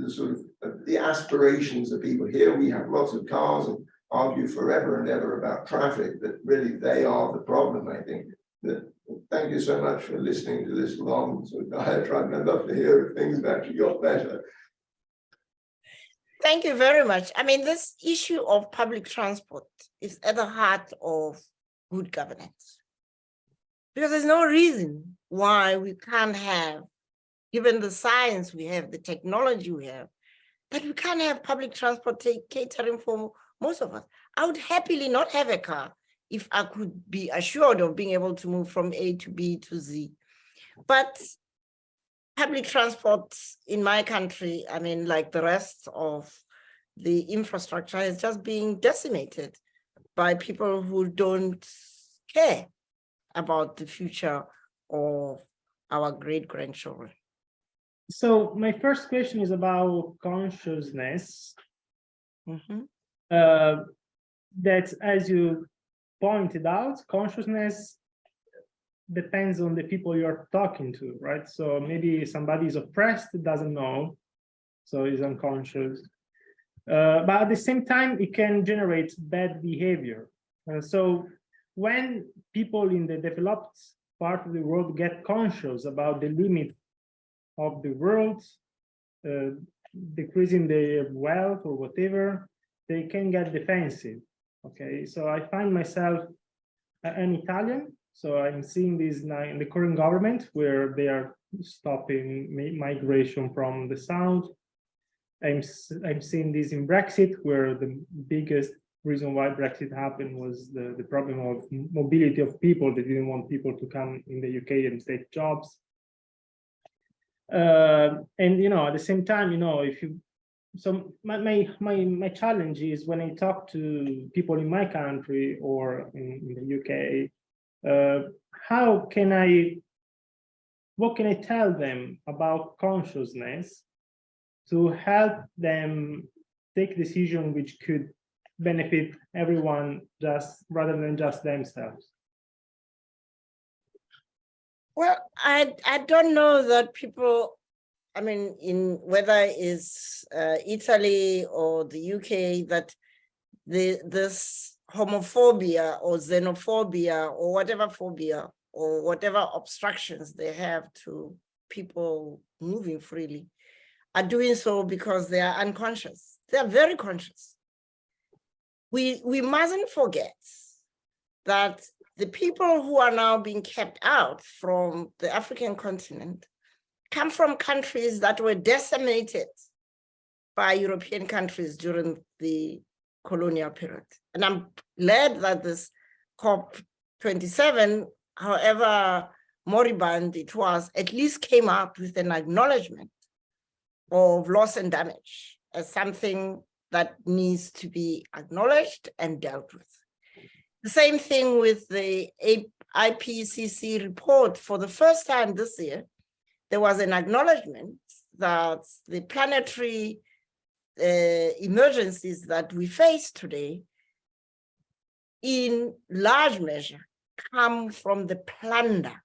sort of the aspirations of people. Here we have lots of cars and argue forever and ever about traffic, but really they are the problem, I think. Thank you so much for listening to this long sort of diatribe. I'd love to hear if things have actually got better. Thank you very much. I mean, this issue of public transport is at the heart of good governance. Because there's no reason why we can't have, given the science we have, the technology we have, that we can't have public transport catering for most of us. I would happily not have a car if I could be assured of being able to move from A to B to Z. But public transport in my country, I mean, like the rest of the infrastructure, is just being decimated by people who don't care about the future of our great-grandchildren. So my first question is about consciousness. Mm-hmm. That, as you pointed out, consciousness depends on the people you're talking to, right? So maybe somebody is oppressed, doesn't know, so is unconscious. But at the same time, it can generate bad behavior. So when people in the developed part of the world get conscious about the limit of the world, decreasing their wealth or whatever, they can get defensive. Okay, so I find myself an Italian, so I'm seeing this now in the current government where they are stopping migration from the south. I'm seeing this in Brexit, where the biggest reason why Brexit happened was the problem of mobility of people. They didn't want people to come in the UK and take jobs. And at the same time, if you, so my challenge is when I talk to people in my country or in the UK, what can I tell them about consciousness to help them take decisions which could benefit everyone rather than just themselves? Well, I don't know that people, I mean, in whether it's Italy or the UK, that this homophobia or xenophobia or whatever phobia or whatever obstructions they have to people moving freely are doing so because they are unconscious. They are very conscious. We mustn't forget that the people who are now being kept out from the African continent come from countries that were decimated by European countries during the colonial period. And I'm glad that this COP27, however moribund it was, at least came out with an acknowledgement of loss and damage as something that needs to be acknowledged and dealt with. The same thing with the IPCC report. For the first time this year, there was an acknowledgement that the planetary emergencies that we face today in large measure come from the plunder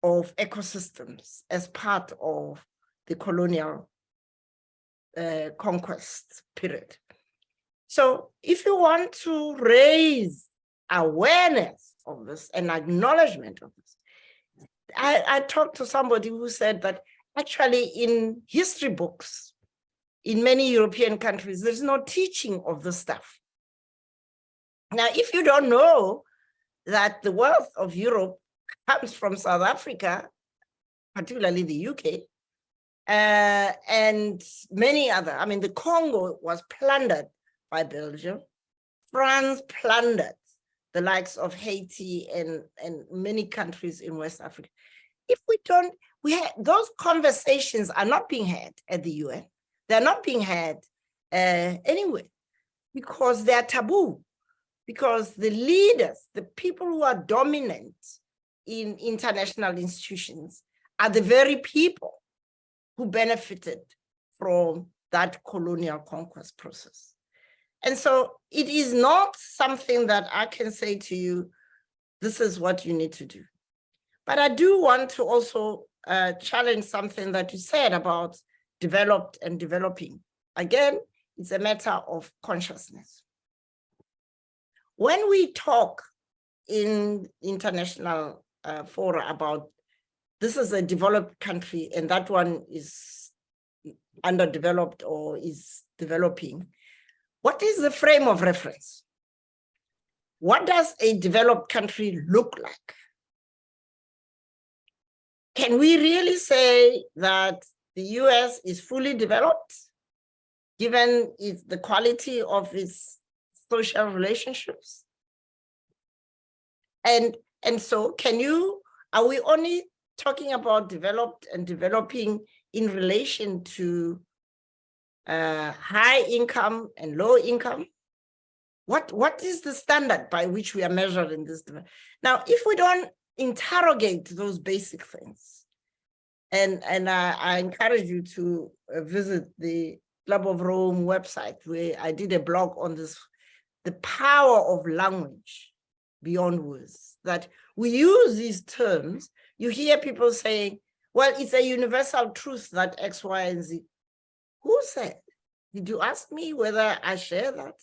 of ecosystems as part of the colonial conquest period. So if you want to raise awareness of this and acknowledgement of this, I talked to somebody who said that actually in history books, in many European countries, there's no teaching of this stuff. Now, if you don't know that the wealth of Europe comes from South Africa, particularly the UK, and many other, I mean, the Congo was plundered by Belgium. France plundered the likes of Haiti and many countries in West Africa. If we don't, those conversations are not being had at the UN. They're not being had anywhere because they're taboo, because the leaders, the people who are dominant in international institutions are the very people who benefited from that colonial conquest process. And so it is not something that I can say to you, this is what you need to do. But I do want to also challenge something that you said about developed and developing. Again, it's a matter of consciousness. When we talk in international fora about this is a developed country and that one is underdeveloped or is developing, what is the frame of reference? What does a developed country look like? Can we really say that the US is fully developed, given the quality of its social relationships? And so are we only talking about developed and developing in relation to high income and low income? What is the standard by which we are measuring this? Now, if we don't interrogate those basic things, and I encourage you to visit the Club of Rome website, where I did a blog on this, the power of language beyond words, that we use these terms. You hear people saying, well, it's a universal truth that X, Y, and Z. Who said? Did you ask me whether I share that?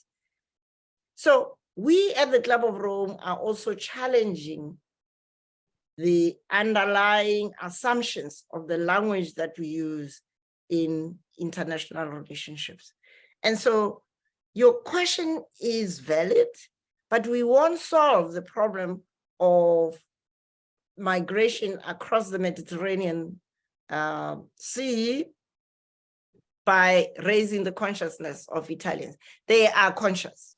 So we at the Club of Rome are also challenging the underlying assumptions of the language that we use in international relationships. And so your question is valid, but we won't solve the problem of migration across the Mediterranean Sea by raising the consciousness of Italians. They are conscious.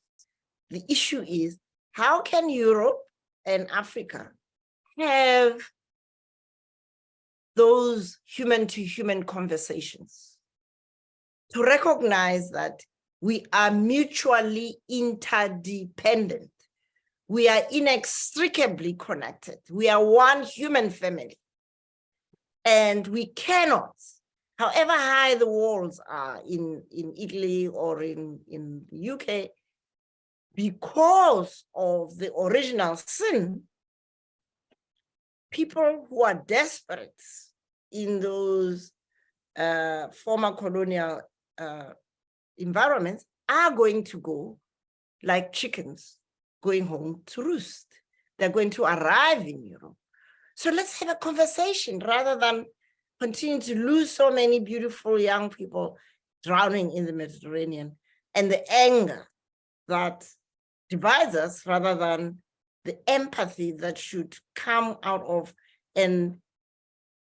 The issue is, how can Europe and Africa have those human-to-human conversations to recognize that we are mutually interdependent. We are inextricably connected. We are one human family. And we cannot, however high the walls are in Italy or in the UK, because of the original sin, people who are desperate in those former colonial environments are going to go like chickens going home to roost. They're going to arrive in Europe. So let's have a conversation rather than continue to lose so many beautiful young people drowning in the Mediterranean, and the anger that divides us rather than the empathy that should come out of a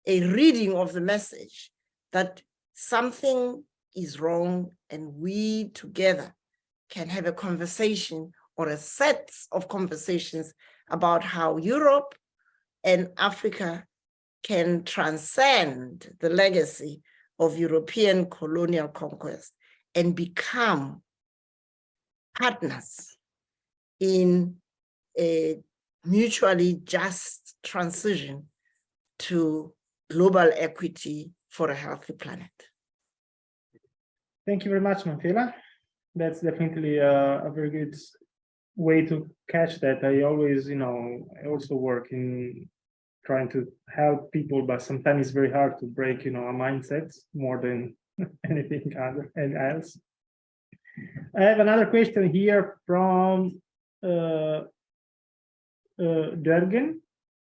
reading of the message that something is wrong and we together can have a conversation or a set of conversations about how Europe and Africa can transcend the legacy of European colonial conquest and become partners in a mutually just transition to global equity for a healthy planet. Thank you very much, Mamphela. That's definitely a very good way to catch that. I always, I also work in trying to help people, but sometimes it's very hard to break, a mindset more than anything else. I have another question here from Jürgen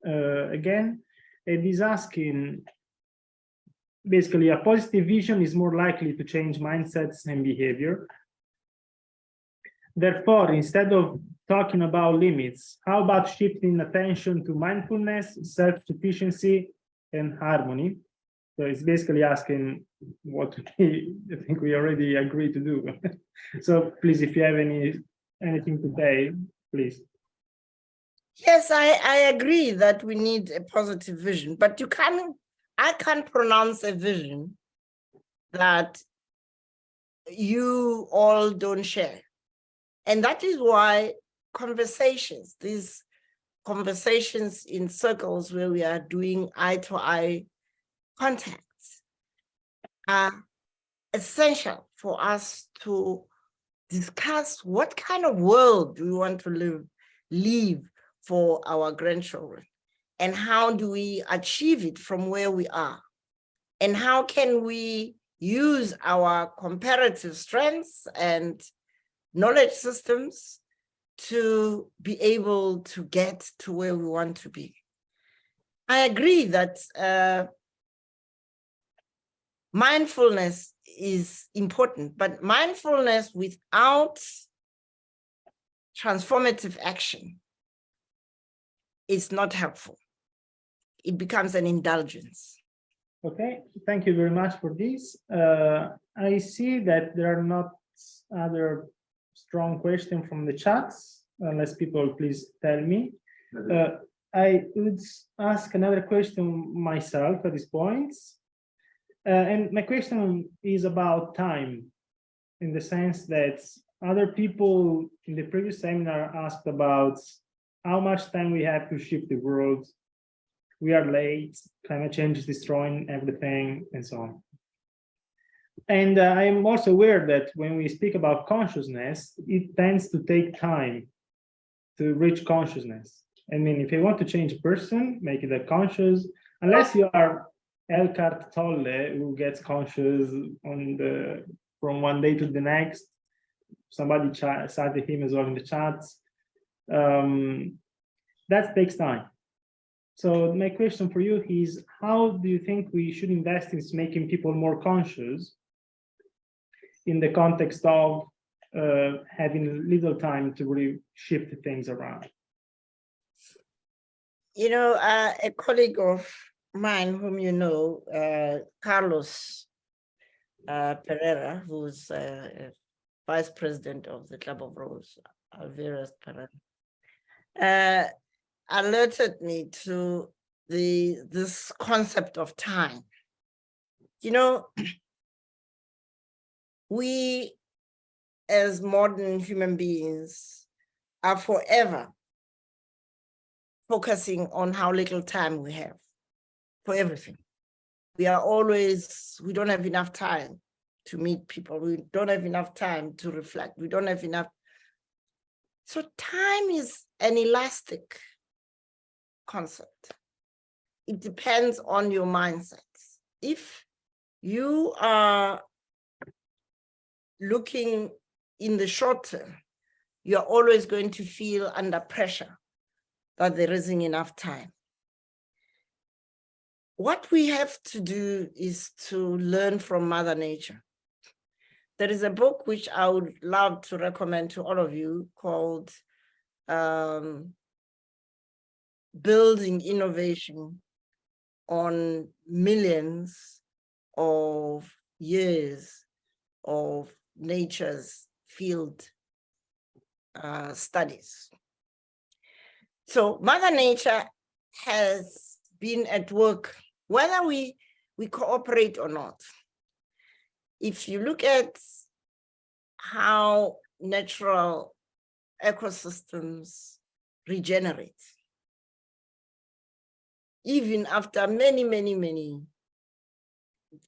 again. And he's asking, basically, a positive vision is more likely to change mindsets and behavior. Therefore, instead of talking about limits, how about shifting attention to mindfulness, self-sufficiency, and harmony? So it's basically asking what I think we already agreed to do. So please, if you have anything to say, please. Yes, I agree that we need a positive vision, but I can't pronounce a vision that you all don't share. And that is why these conversations in circles where we are doing eye-to-eye contacts are essential for us to discuss what kind of world do we want to live for our grandchildren, and how do we achieve it from where we are, and how can we use our comparative strengths and knowledge systems to be able to get to where we want to be. I agree that mindfulness is important, but mindfulness without transformative action is not helpful. It becomes an indulgence. Okay, thank you very much for this. I see that there are not other strong questions from the chats, unless people please tell me. I would ask another question myself at this point. And my question is about time, in the sense that other people in the previous seminar asked about how much time we have to shift the world. We are late, climate change is destroying everything, and so on. And I am also aware that when we speak about consciousness, it tends to take time to reach consciousness. I mean, if you want to change a person, make it a conscious, unless you are Eckhart Tolle, who gets conscious from one day to the next. Somebody cited him as well in the chats. That takes time. So my question for you is, how do you think we should invest in making people more conscious in the context of having little time to really shift things around. You know, a colleague of mine whom you know, Carlos Pereira, who's vice president of the Club of Rose, Alvarez Pereira, alerted me to this concept of time. You know, we as modern human beings are forever focusing on how little time we have for everything. We don't have enough time to meet people. We don't have enough time to reflect. We don't have enough. So time is an elastic concept. It depends on your mindset. If you are looking in the short term, you're always going to feel under pressure that there isn't enough time. What we have to do is to learn from Mother Nature. There is a book which I would love to recommend to all of you called Building Innovation on Millions of Years of Nature's Field Studies. So Mother Nature has been at work, whether we cooperate or not. If you look at how natural ecosystems regenerate, even after many, many, many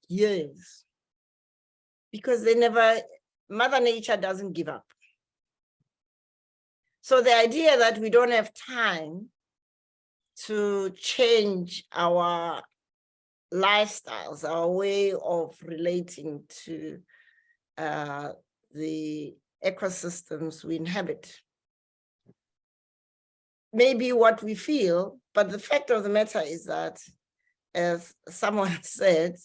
years, because Mother Nature doesn't give up. So the idea that we don't have time to change our lifestyles, our way of relating to the ecosystems we inhabit, maybe what we feel, but the fact of the matter is that, as someone said,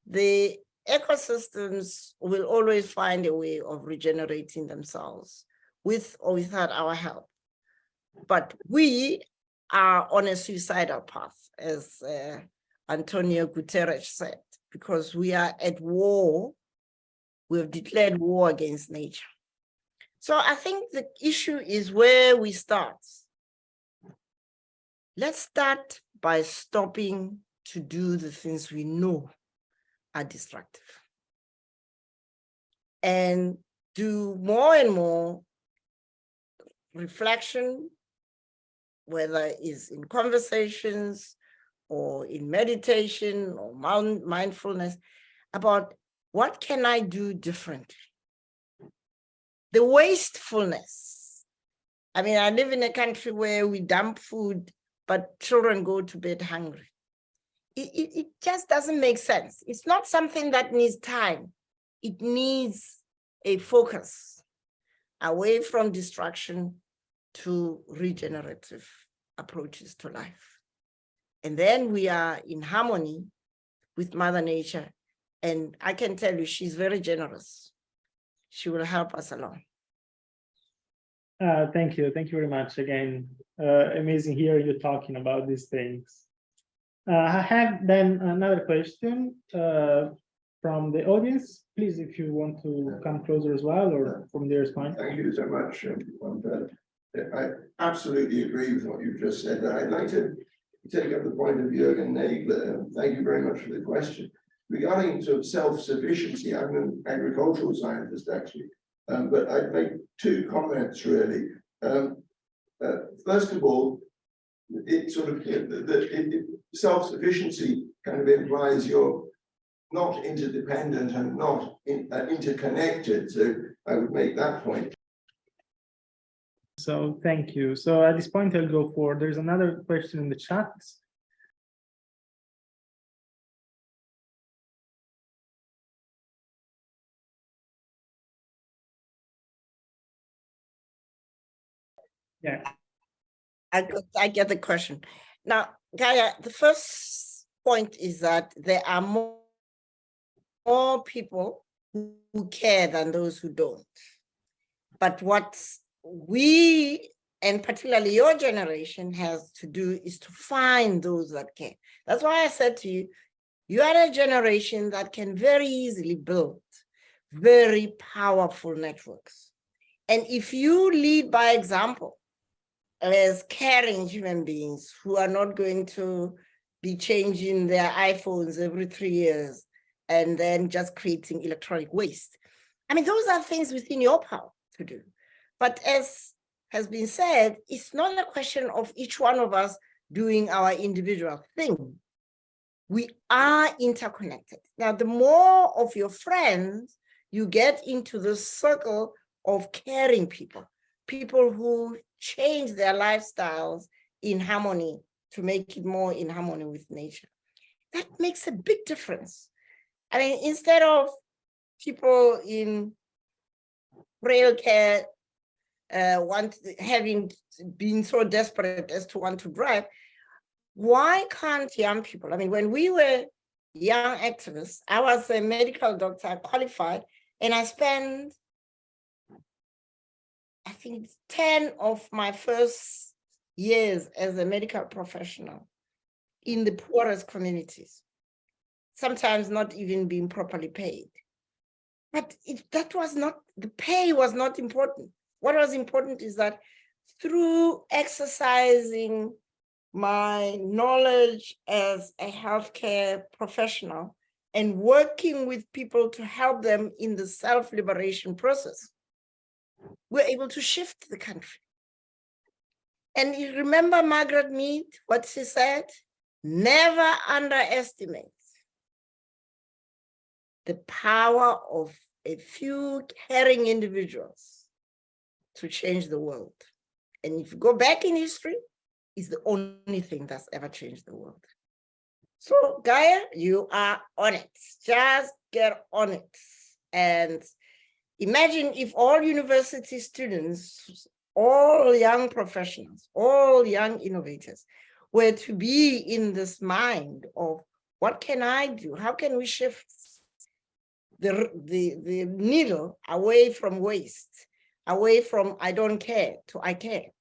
the ecosystems will always find a way of regenerating themselves with or without our help. But we are on a suicidal path, as Antonio Guterres said, because we are at war. We have declared war against nature. So I think the issue is where we start. Let's start by stopping to do the things we know are destructive, and do more and more reflection, whether it's in conversations or in meditation or mindfulness, about what can I do differently? The wastefulness. I mean, I live in a country where we dump food, but children go to bed hungry. It just doesn't make sense. It's not something that needs time. It needs a focus away from destruction to regenerative approaches to life. And then we are in harmony with Mother Nature. And I can tell you, she's very generous. She will help us along. Thank you. Thank you very much again. Amazing hearing you talking about these things. I have then another question from the audience. Please, if you want to come closer as well, or from there is fine. Thank you so much. I absolutely agree with what you've just said. I'd like to take up the point of Jürgen Nagler. Thank you very much for the question. Regarding sort of self-sufficiency, I'm an agricultural scientist actually, but I'd make two comments really. First of all, it sort of self-sufficiency kind of implies you're not interdependent and not interconnected. So I would make that point. So thank you. So at this point, I'll go for, there's another question in the chat. Yeah. I get the question. Now, Gaia, the first point is that there are more people who care than those who don't. But what we, and particularly your generation, has to do is to find those that care. That's why I said to you, you are a generation that can very easily build very powerful networks. And if you lead by example as caring human beings who are not going to be changing their iPhones every 3 years and then just creating electronic waste. I mean, those are things within your power to do. But as has been said, it's not a question of each one of us doing our individual thing. We are interconnected. Now, the more of your friends you get into the circle of caring people, people who change their lifestyles in harmony to make it more in harmony with nature, that makes a big difference. I mean, instead of people in frail care having been so desperate as to want to drive, why can't young people? I mean, when we were young activists, I was a medical doctor, I qualified, and I spent, I think, 10 of my first years as a medical professional in the poorest communities, sometimes not even being properly paid. But that was not, the pay was not important. What was important is that through exercising my knowledge as a healthcare professional and working with people to help them in the self-liberation process, we're able to shift the country. And you remember Margaret Mead, what she said? Never underestimate the power of a few caring individuals to change the world. And if you go back in history, it's the only thing that's ever changed the world. So Gaia, you are on it. Just get on it. And imagine if all university students, all young professionals, all young innovators were to be in this mind of what can I do? How can we shift the needle away from waste, away from I don't care to I care?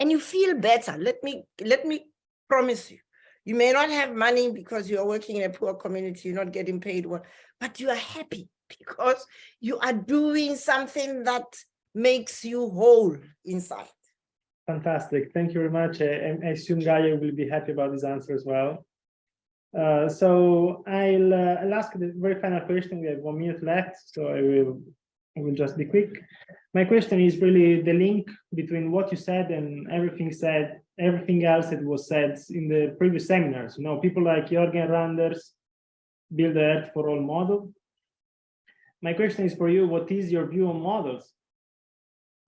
And you feel better. Let me promise you, you may not have money because you are working in a poor community, you're not getting paid well, but you are happy because you are doing something that makes you whole inside. Fantastic. Thank you very much. I assume Gaia will be happy about this answer as well. So I'll ask the very final question. We have 1 minute left, so I will just be quick. My question is really the link between what you said and everything else that was said in the previous seminars. You know, people like Jorgen Randers build the Earth for All model. My question is for you, what is your view on models?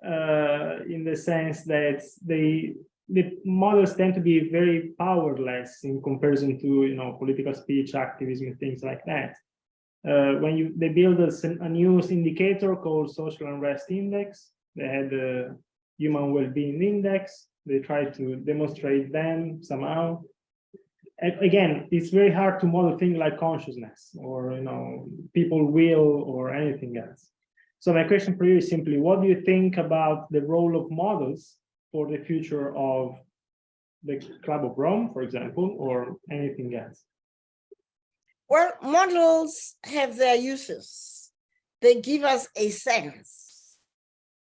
In the sense that the models tend to be very powerless in comparison to, you know, political speech, activism, things like that. When they build a new indicator called social unrest index, they had the human well-being index. They tried to demonstrate them somehow. And again, it's very hard to model things like consciousness or, you know, people will or anything else. So my question for you is simply, what do you think about the role of models for the future of the Club of Rome, for example, or anything else? Well, models have their uses. They give us a sense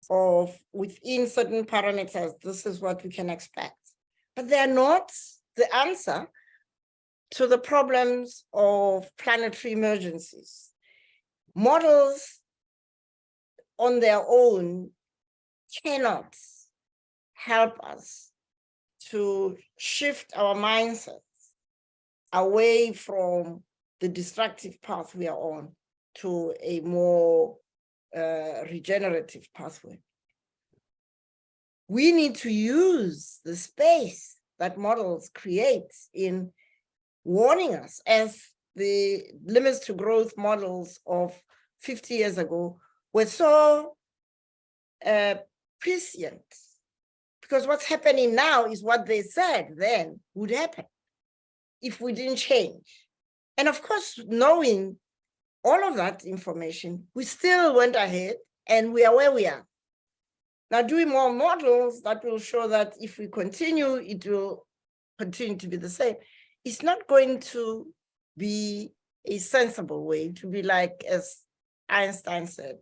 of within certain parameters, this is what we can expect. But they're not the answer to the problems of planetary emergencies. Models on their own cannot help us to shift our mindsets away from the destructive path we are on to a more regenerative pathway. We need to use the space that models create in warning us, as the limits to growth models of 50 years ago were so prescient, because what's happening now is what they said then would happen if we didn't change. And of course, knowing all of that information, we still went ahead and we are where we are. Now doing more models that will show that if we continue, it will continue to be the same. It's not going to be a sensible way to be like, as Einstein said,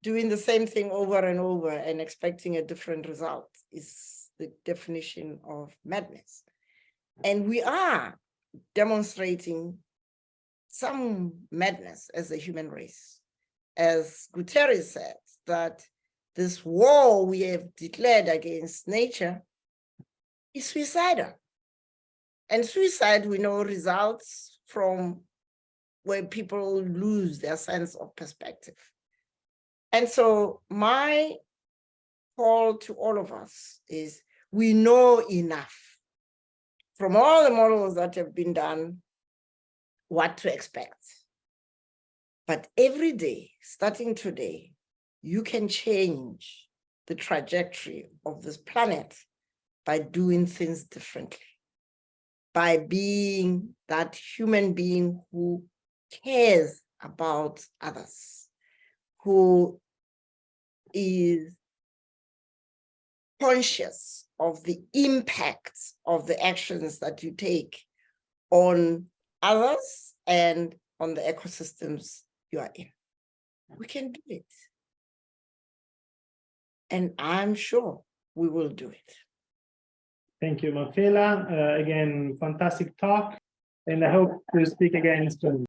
doing the same thing over and over and expecting a different result is the definition of madness. And we are demonstrating some madness as a human race. As Guterres said, that this war we have declared against nature is suicidal. And suicide, we know, results from where people lose their sense of perspective. And so my call to all of us is, we know enough from all the models that have been done what to expect. But every day, starting today, you can change the trajectory of this planet by doing things differently, by being that human being who cares about others, who is conscious of the impact of the actions that you take on others and on the ecosystems you are in. We can do it. And I'm sure we will do it. Thank you, Mamphela. Again, fantastic talk. And I hope to speak again soon.